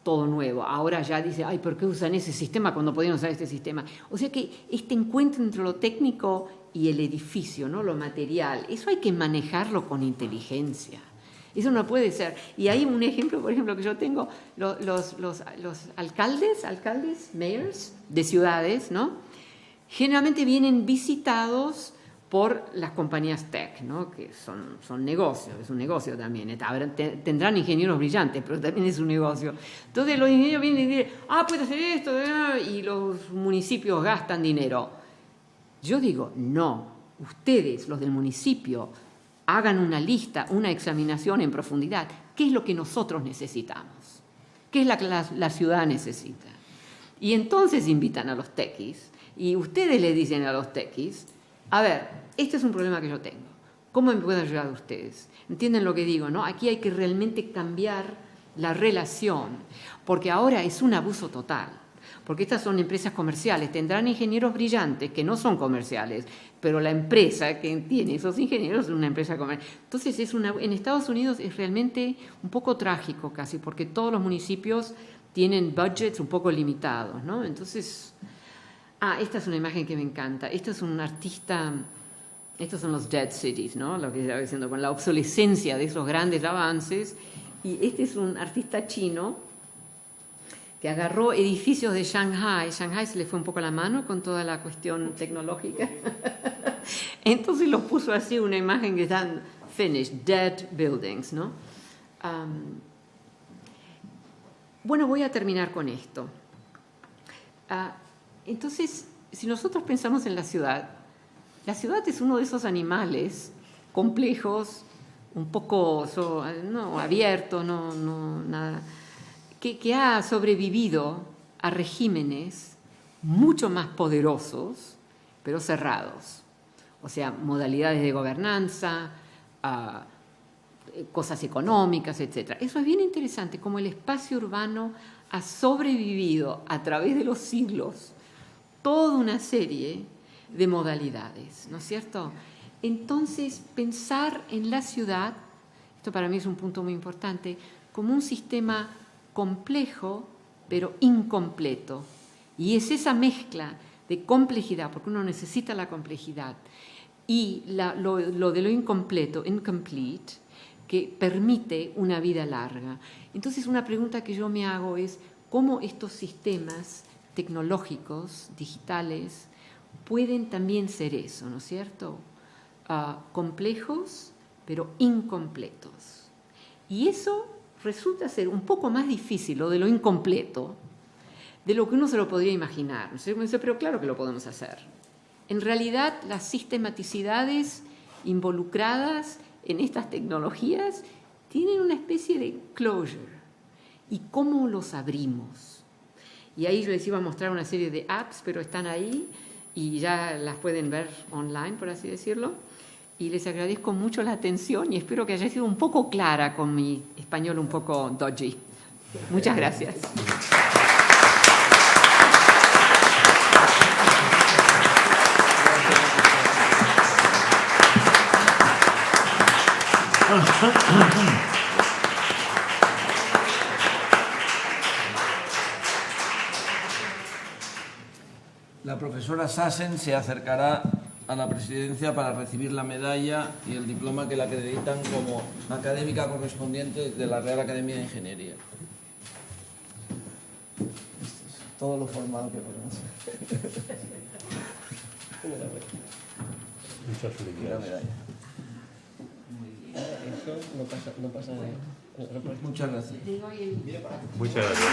todo nuevo. Ahora ya dice, ¿por qué usan ese sistema cuando podían usar este sistema? O sea que este encuentro entre lo técnico y el edificio, ¿no? Lo material, eso hay que manejarlo con inteligencia. Eso no puede ser. Y hay un ejemplo, por ejemplo, que yo tengo, los alcaldes, mayors de ciudades, ¿no? Generalmente vienen visitados por las compañías tech, ¿no? Que son negocios, es un negocio también. Tendrán ingenieros brillantes, pero también es un negocio. Entonces los ingenieros vienen y dicen, puede hacer esto, y los municipios gastan dinero. Yo digo, no, ustedes, los del municipio, hagan una lista, una examinación en profundidad. ¿Qué es lo que nosotros necesitamos? ¿Qué es lo que la ciudad necesita? Y entonces invitan a los techies, y ustedes le dicen a los techies, a ver, este es un problema que yo tengo. ¿Cómo me pueden ayudar ustedes? ¿Entienden lo que digo, no? Aquí hay que realmente cambiar la relación, porque ahora es un abuso total. Porque estas son empresas comerciales, tendrán ingenieros brillantes que no son comerciales, pero la empresa que tiene esos ingenieros es una empresa comercial. Entonces, en Estados Unidos es realmente un poco trágico casi, porque todos los municipios tienen budgets un poco limitados, ¿no? Entonces... esta es una imagen que me encanta. Esto es un artista, estos son los dead cities, ¿no? Lo que estaba diciendo, con la obsolescencia de esos grandes avances. Y este es un artista chino que agarró edificios de Shanghai. Shanghai se le fue un poco la mano con toda la cuestión tecnológica. Entonces los puso así, una imagen que están finished, dead buildings, ¿no? Bueno, voy a terminar con esto. Entonces, si nosotros pensamos en la ciudad es uno de esos animales complejos, un poco abierto, nada, que ha sobrevivido a regímenes mucho más poderosos, pero cerrados. O sea, modalidades de gobernanza, cosas económicas, etc. Eso es bien interesante, cómo el espacio urbano ha sobrevivido a través de los siglos toda una serie de modalidades, ¿no es cierto? Entonces, pensar en la ciudad, esto para mí es un punto muy importante, como un sistema complejo, pero incompleto. Y es esa mezcla de complejidad, porque uno necesita la complejidad, y lo de lo incompleto, incomplete, que permite una vida larga. Entonces, una pregunta que yo me hago es, ¿cómo estos sistemas tecnológicos, digitales, pueden también ser eso, ¿no es cierto? complejos, pero incompletos. Y eso resulta ser un poco más difícil, lo de lo incompleto, de lo que uno se lo podría imaginar. Pero claro que lo podemos hacer. En realidad, las sistematicidades involucradas en estas tecnologías tienen una especie de closure. ¿Y cómo los abrimos? Y ahí yo les iba a mostrar una serie de apps, pero están ahí y ya las pueden ver online, por así decirlo. Y les agradezco mucho la atención y espero que haya sido un poco clara con mi español un poco dodgy. Muchas gracias. La profesora Sassen se acercará a la presidencia para recibir la medalla y el diploma que la acreditan como académica correspondiente de la Real Academia de Ingeniería. Esto es todo lo formal que podemos hacer. Muchas felicidades. La medalla. Eso no pasa nada. Muchas gracias. Muchas gracias.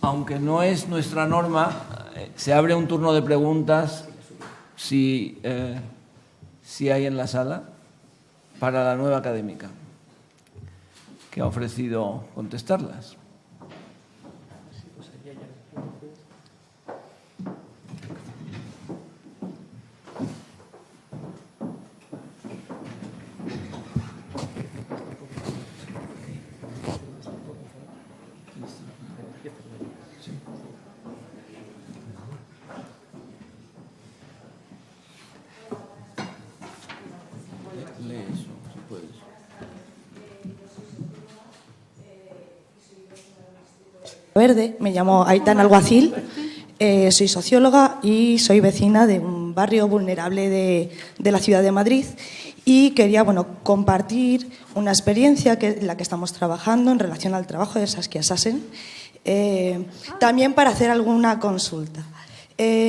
Aunque no es nuestra norma, se abre un turno de preguntas si hay en la sala para la nueva académica que ha ofrecido contestarlas. Lee eso, si puedes. Verde, me llamo Aitana Alguacil, soy socióloga y soy vecina de un barrio vulnerable de la ciudad de Madrid y quería compartir una experiencia en la que estamos trabajando en relación al trabajo de Saskia Sassen, también para hacer alguna consulta.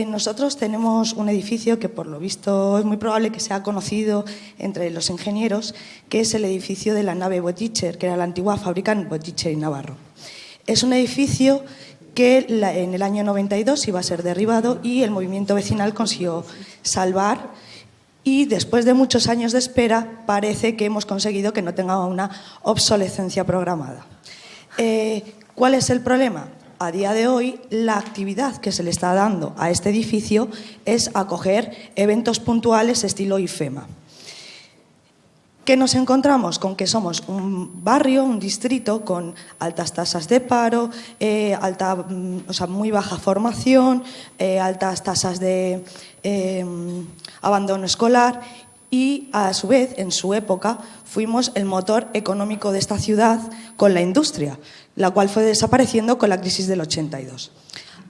Nosotros tenemos un edificio que por lo visto es muy probable que sea conocido entre los ingenieros, que es el edificio de la nave Boticher, que era la antigua fábrica Boticher y Navarro. Es un edificio que en el año 92 iba a ser derribado y el movimiento vecinal consiguió salvar, y después de muchos años de espera parece que hemos conseguido que no tenga una obsolescencia programada. ¿Cuál es el problema? A día de hoy, la actividad que se le está dando a este edificio es acoger eventos puntuales estilo IFEMA. ¿Qué nos encontramos? Con que somos un barrio, un distrito con altas tasas de paro, muy baja formación, altas tasas de abandono escolar y, a su vez, en su época, fuimos el motor económico de esta ciudad con la industria, la cual fue desapareciendo con la crisis del 82.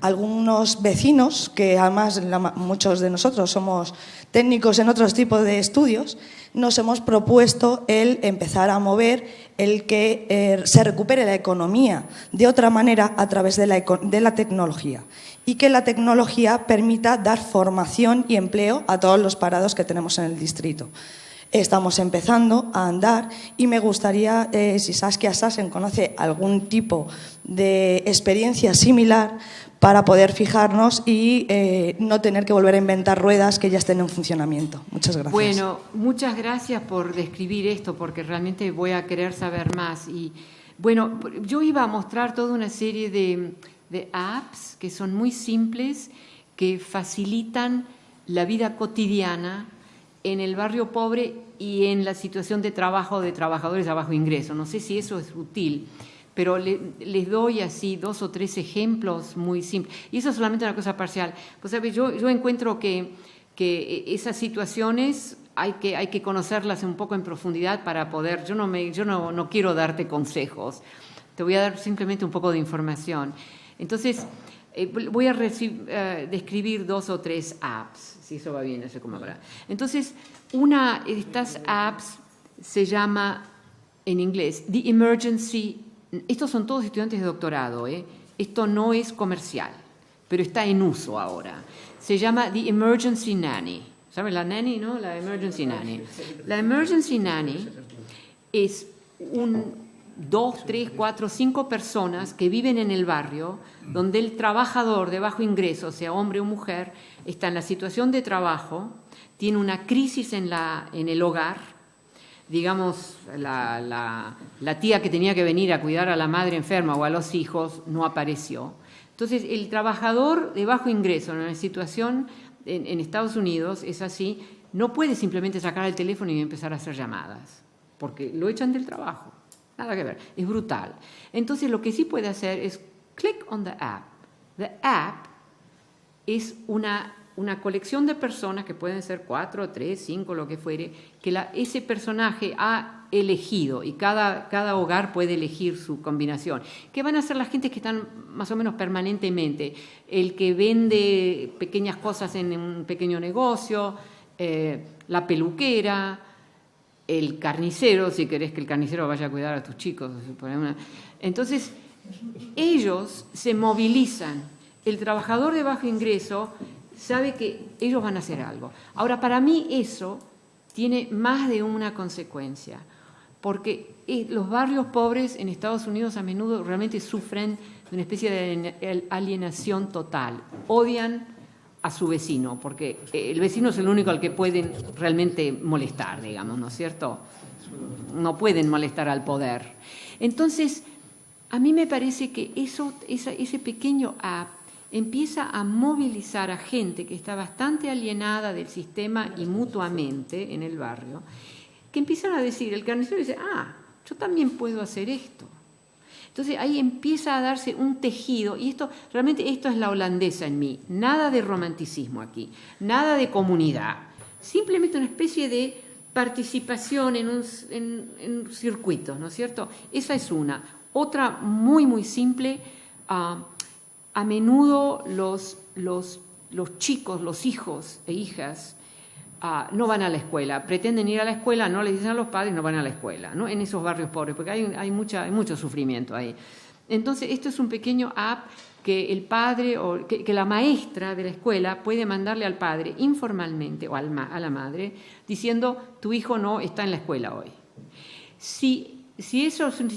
Algunos vecinos, que además muchos de nosotros somos técnicos en otros tipos de estudios, nos hemos propuesto el empezar a mover el que se recupere la economía de otra manera a través de la tecnología, y que la tecnología permita dar formación y empleo a todos los parados que tenemos en el distrito. Estamos empezando a andar y me gustaría, si Saskia Sassen conoce algún tipo de experiencia similar, para poder fijarnos y no tener que volver a inventar ruedas que ya estén en funcionamiento. Muchas gracias. Bueno, muchas gracias por describir esto, porque realmente voy a querer saber más. Y bueno, yo iba a mostrar toda una serie de apps que son muy simples, que facilitan la vida cotidiana en el barrio pobre y en la situación de trabajo de trabajadores a bajo ingreso. No sé si eso es útil, pero les doy así 2 o 3 ejemplos muy simples. Y eso es solamente una cosa parcial. Pues, ¿sabes? Yo encuentro que esas situaciones hay que conocerlas un poco en profundidad para poder... Yo no quiero darte consejos, te voy a dar simplemente un poco de información. Entonces, voy a describir 2 o 3 apps, si eso va bien, no sé cómo habrá. Entonces, una de estas apps se llama en inglés The Emergency. Estos son todos estudiantes de doctorado, esto no es comercial, pero está en uso ahora. Se llama The Emergency Nanny. ¿Saben la nanny, no? La Emergency Nanny. La Emergency Nanny es 2, 3, 4, 5 personas que viven en el barrio donde el trabajador de bajo ingreso, sea hombre o mujer, está en la situación de trabajo, tiene una crisis en el hogar. Digamos, la tía que tenía que venir a cuidar a la madre enferma o a los hijos no apareció. Entonces, el trabajador de bajo ingreso en una situación en Estados Unidos es así, no puede simplemente sacar el teléfono y empezar a hacer llamadas, porque lo echan del trabajo. Nada que ver, es brutal. Entonces, lo que sí puede hacer es click on the app. The app es una colección de personas, que pueden ser 4, 3, 5, lo que fuere, que ese personaje ha elegido, y cada hogar puede elegir su combinación, que van a ser las gentes que están más o menos permanentemente, el que vende pequeñas cosas en un pequeño negocio, la peluquera, el carnicero, si querés que el carnicero vaya a cuidar a tus chicos. Entonces, ellos se movilizan. El trabajador de bajo ingreso sabe que ellos van a hacer algo. Ahora, para mí eso tiene más de una consecuencia, porque los barrios pobres en Estados Unidos a menudo realmente sufren de una especie de alienación total. Odian a su vecino, porque el vecino es el único al que pueden realmente molestar, digamos, ¿no es cierto? No pueden molestar al poder. Entonces, a mí me parece que ese pequeño app empieza a movilizar a gente que está bastante alienada del sistema y mutuamente en el barrio, que empiezan a decir, el carnicero dice, yo también puedo hacer esto. Entonces ahí empieza a darse un tejido, y realmente esto es la holandesa en mí, nada de romanticismo aquí, nada de comunidad, simplemente una especie de participación en circuitos, ¿no es cierto? Esa es una. Otra muy, muy simple. A menudo los chicos, los hijos e hijas, no van a la escuela, pretenden ir a la escuela, no les dicen a los padres, no van a la escuela, ¿no? En esos barrios pobres, porque hay mucho sufrimiento ahí. Entonces, esto es un pequeño app que el padre o que la maestra de la escuela puede mandarle al padre informalmente o a la madre diciendo, tu hijo no está en la escuela hoy. Si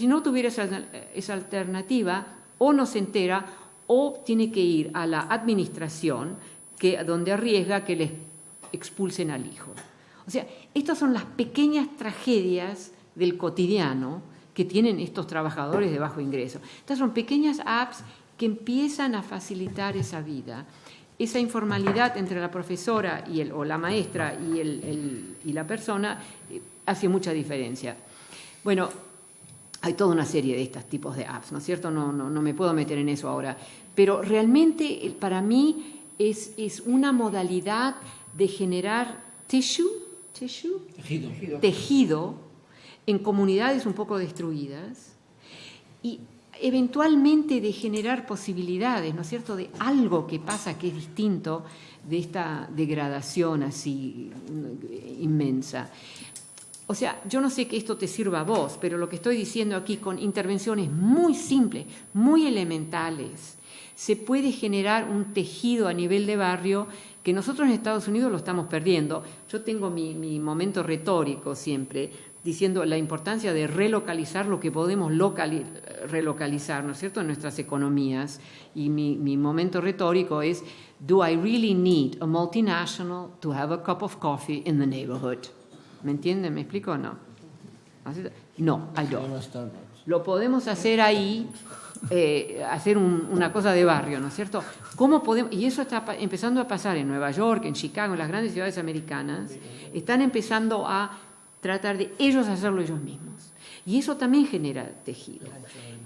no tuviera esa alternativa, o no se entera, o tiene que ir a la administración, donde arriesga que les expulsen al hijo. O sea, estas son las pequeñas tragedias del cotidiano que tienen estos trabajadores de bajo ingreso. Estas son pequeñas apps que empiezan a facilitar esa vida. Esa informalidad entre la profesora o la maestra y la persona hace mucha diferencia. Bueno, hay toda una serie de estos tipos de apps, ¿no es cierto? No me puedo meter en eso ahora. Pero realmente para mí es una modalidad de generar tejido en comunidades un poco destruidas y eventualmente de generar posibilidades, ¿no es cierto?, de algo que pasa que es distinto de esta degradación así inmensa. O sea, yo no sé que esto te sirva a vos, pero lo que estoy diciendo aquí con intervenciones muy simples, muy elementales, se puede generar un tejido a nivel de barrio que nosotros en Estados Unidos lo estamos perdiendo. Yo tengo mi momento retórico siempre, diciendo la importancia de relocalizar lo que podemos relocalizar, ¿no es cierto?, en nuestras economías. Y mi momento retórico es, do I really need a multinational to have a cup of coffee in the neighborhood? ¿Me entienden? ¿Me explico o no? No, I don't. Lo podemos hacer ahí, hacer una cosa de barrio, ¿no es cierto? ¿Cómo podemos? Y eso está empezando a pasar en Nueva York, en Chicago, en las grandes ciudades americanas. Están empezando a tratar de ellos hacerlo ellos mismos. Y eso también genera tejido.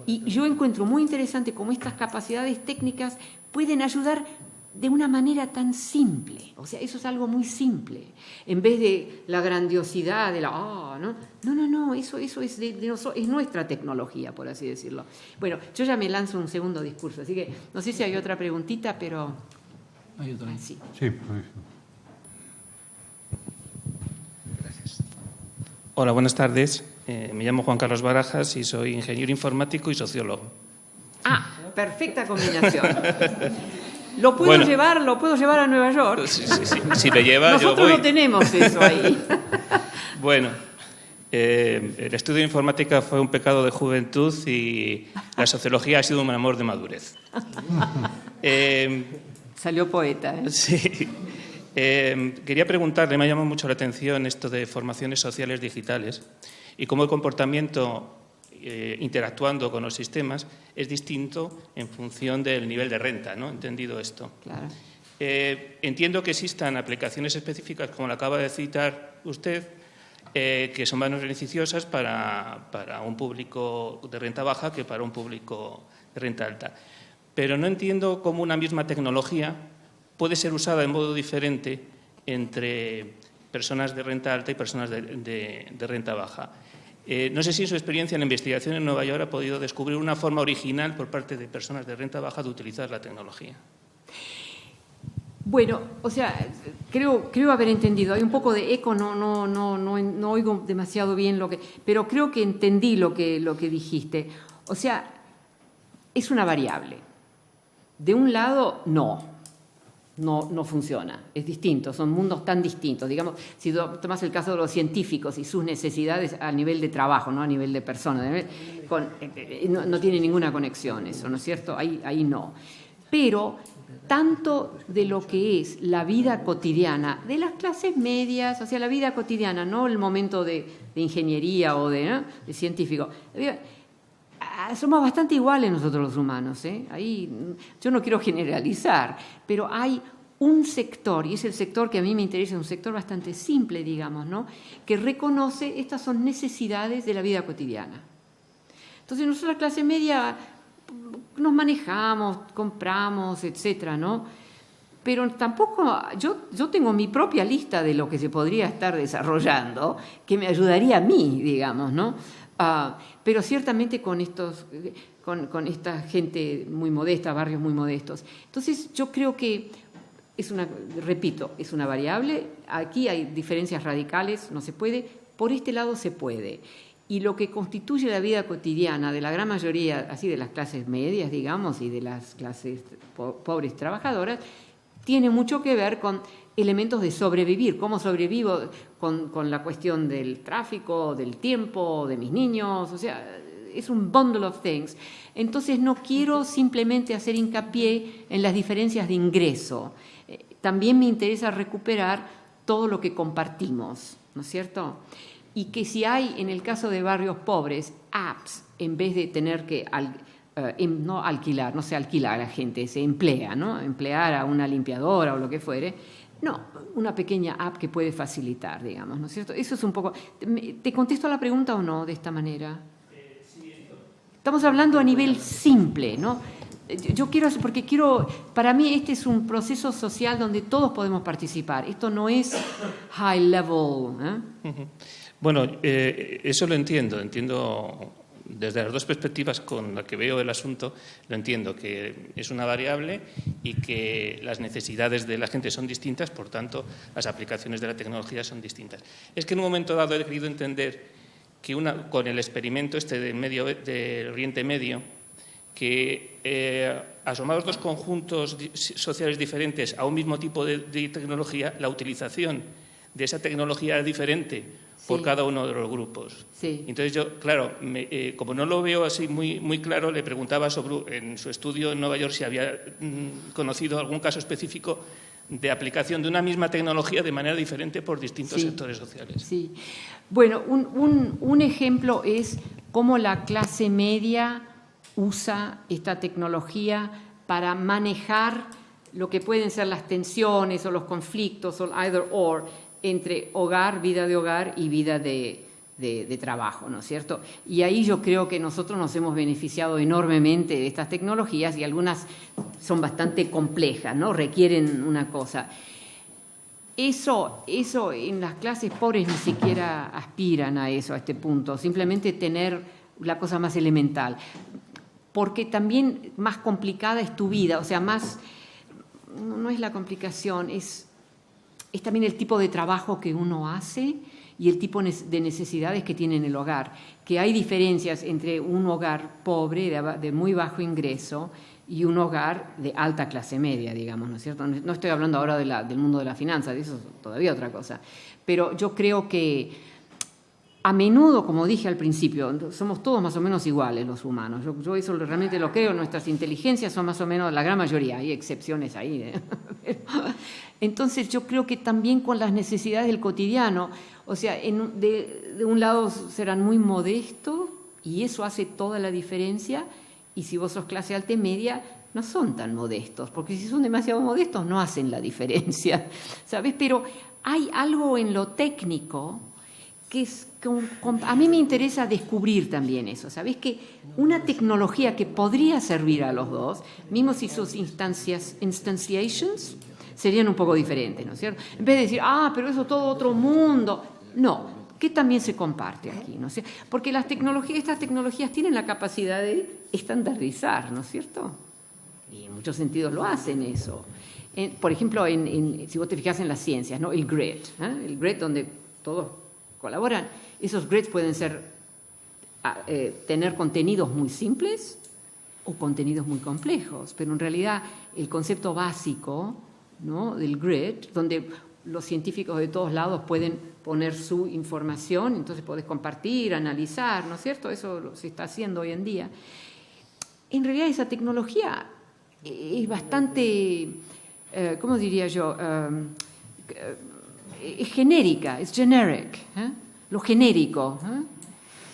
Y yo encuentro muy interesante cómo estas capacidades técnicas pueden ayudar de una manera tan simple. O sea, eso es algo muy simple. En vez de la grandiosidad de no, eso es nuestra tecnología, por así decirlo. Bueno, yo ya me lanzo un segundo discurso, así que no sé si hay otra preguntita, pero... Hay otra. Sí, pues. Hola, buenas tardes. Me llamo Juan Carlos Barajas y soy ingeniero informático y sociólogo. Ah, perfecta combinación. ¿Lo puedo llevar a Nueva York? Sí. Si lo lleva, Nosotros yo voy. no tenemos eso ahí. Bueno, el estudio de informática fue un pecado de juventud y la sociología ha sido un amor de madurez. Salió poeta, ¿eh? Sí. Quería preguntarle, me ha llamado mucho la atención esto de formaciones sociales digitales y cómo el comportamiento interactuando con los sistemas es distinto en función del nivel de renta, ¿no? ¿Entendido esto? Claro. Entiendo que existan aplicaciones específicas, como la acaba de citar usted, que son más beneficiosas para un público de renta baja que para un público de renta alta. Pero no entiendo cómo una misma tecnología puede ser usada de modo diferente entre personas de renta alta y personas de renta baja. No sé si en su experiencia en la investigación en Nueva York ha podido descubrir una forma original por parte de personas de renta baja de utilizar la tecnología. Bueno, o sea, creo haber entendido. Hay un poco de eco, no oigo demasiado bien pero creo que entendí lo que dijiste. O sea, es una variable. De un lado, no funciona, es distinto, son mundos tan distintos. Digamos, si tomas el caso de los científicos y sus necesidades a nivel de trabajo, no a nivel de persona, no tiene ninguna conexión eso, ¿no es cierto? Ahí no. Pero tanto de lo que es la vida cotidiana de las clases medias, o sea, la vida cotidiana, no el momento de ingeniería o de científico. Somos bastante iguales nosotros los humanos, ¿eh? Ahí, yo no quiero generalizar, pero hay un sector, y es el sector que a mí me interesa, un sector bastante simple, digamos, ¿no?, que reconoce estas son necesidades de la vida cotidiana. Entonces nosotros la clase media nos manejamos, compramos, etcétera, ¿no? Pero tampoco, yo tengo mi propia lista de lo que se podría estar desarrollando, que me ayudaría a mí, digamos, ¿no? Pero ciertamente con esta gente muy modesta, barrios muy modestos. Entonces yo creo que es una variable. Aquí hay diferencias radicales, no se puede. Por este lado se puede. Y lo que constituye la vida cotidiana de la gran mayoría, así de las clases medias, digamos, y de las clases pobres trabajadoras, tiene mucho que ver con elementos de sobrevivir, cómo sobrevivo con la cuestión del tráfico, del tiempo, de mis niños, o sea, es un bundle of things. Entonces no quiero simplemente hacer hincapié en las diferencias de ingreso. También me interesa recuperar todo lo que compartimos, ¿no es cierto? Y que si hay, en el caso de barrios pobres, apps, en vez de tener que no alquilar, no se alquila a la gente, se emplea, ¿no? Emplear a una limpiadora o lo que fuere. No, una pequeña app que puede facilitar, digamos, ¿no es cierto? Eso es un poco... ¿Te contesto la pregunta o no de esta manera? Sí, Estamos hablando a nivel simple, ¿no? Para mí este es un proceso social donde todos podemos participar. Esto no es high level, ¿eh? Bueno, eso lo entiendo desde las dos perspectivas con las que veo el asunto, lo entiendo, que es una variable y que las necesidades de la gente son distintas, por tanto, las aplicaciones de la tecnología son distintas. Es que en un momento dado he querido entender que con el experimento de Oriente Medio, que asomados dos conjuntos sociales diferentes a un mismo tipo de tecnología, la utilización de esa tecnología era diferente por cada uno de los grupos. Sí. Entonces yo, claro, como no lo veo así muy claro, le preguntaba en su estudio en Nueva York si había conocido algún caso específico de aplicación de una misma tecnología de manera diferente por distintos sectores sociales. Sí. Bueno, un ejemplo es cómo la clase media usa esta tecnología para manejar lo que pueden ser las tensiones o los conflictos o either or entre vida de hogar y vida de trabajo, ¿no es cierto? Y ahí yo creo que nosotros nos hemos beneficiado enormemente de estas tecnologías y algunas son bastante complejas, ¿no? Requieren una cosa. Eso en las clases pobres ni siquiera aspiran a eso, a este punto, simplemente tener la cosa más elemental. Porque también más complicada es tu vida, o sea, no es la complicación, es también el tipo de trabajo que uno hace y el tipo de necesidades que tiene en el hogar, que hay diferencias entre un hogar pobre, de muy bajo ingreso, y un hogar de alta clase media, digamos, ¿no es cierto? No estoy hablando ahora del mundo de la finanza, de eso es todavía otra cosa. Pero yo creo que a menudo, como dije al principio, somos todos más o menos iguales los humanos. Yo eso realmente lo creo, nuestras inteligencias son más o menos la gran mayoría, hay excepciones ahí. Entonces yo creo que también con las necesidades del cotidiano, o sea, de un lado serán muy modestos y eso hace toda la diferencia, y si vos sos clase alta y media, no son tan modestos, porque si son demasiado modestos no hacen la diferencia, ¿sabes? Pero hay algo en lo técnico que es, a mí me interesa descubrir también eso, ¿sabes? Que una tecnología que podría servir a los dos, mismo si sus instantiations serían un poco diferentes, ¿no es cierto? En vez de decir, pero eso es todo otro mundo, no, que también se comparte aquí, ¿no es cierto? Porque estas tecnologías tienen la capacidad de estandarizar, ¿no es cierto? Y en muchos sentidos lo hacen eso. Por ejemplo, si vos te fijas en las ciencias, ¿no? El GRID, el GRID donde todos colaboran, esos grids pueden tener contenidos muy simples o contenidos muy complejos, pero en realidad el concepto básico, ¿no? Del grid, donde los científicos de todos lados pueden poner su información, entonces podés compartir, analizar, ¿no es cierto? Eso se está haciendo hoy en día. En realidad esa tecnología es bastante, ¿cómo diría yo? Es genérica, es generic, lo genérico.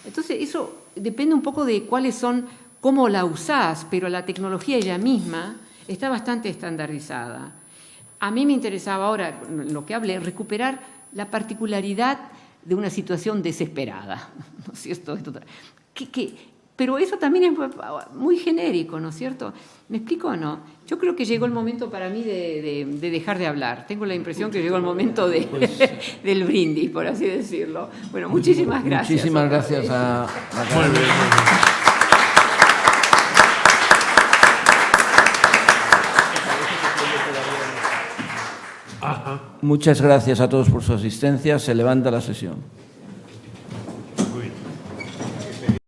Entonces eso depende un poco de cómo la usás, pero la tecnología ella misma está bastante estandarizada. A mí me interesaba ahora, lo que hablé, recuperar la particularidad de una situación desesperada, ¿no es cierto? Pero eso también es muy genérico, ¿no es cierto? ¿Me explico o no? Yo creo que llegó el momento para mí de dejar de hablar. Tengo la impresión que llegó el momento del brindis, por así decirlo. Bueno, muchísimas gracias. Muchísimas gracias a la Muy bien. Muchas gracias a todos por su asistencia. Se levanta la sesión.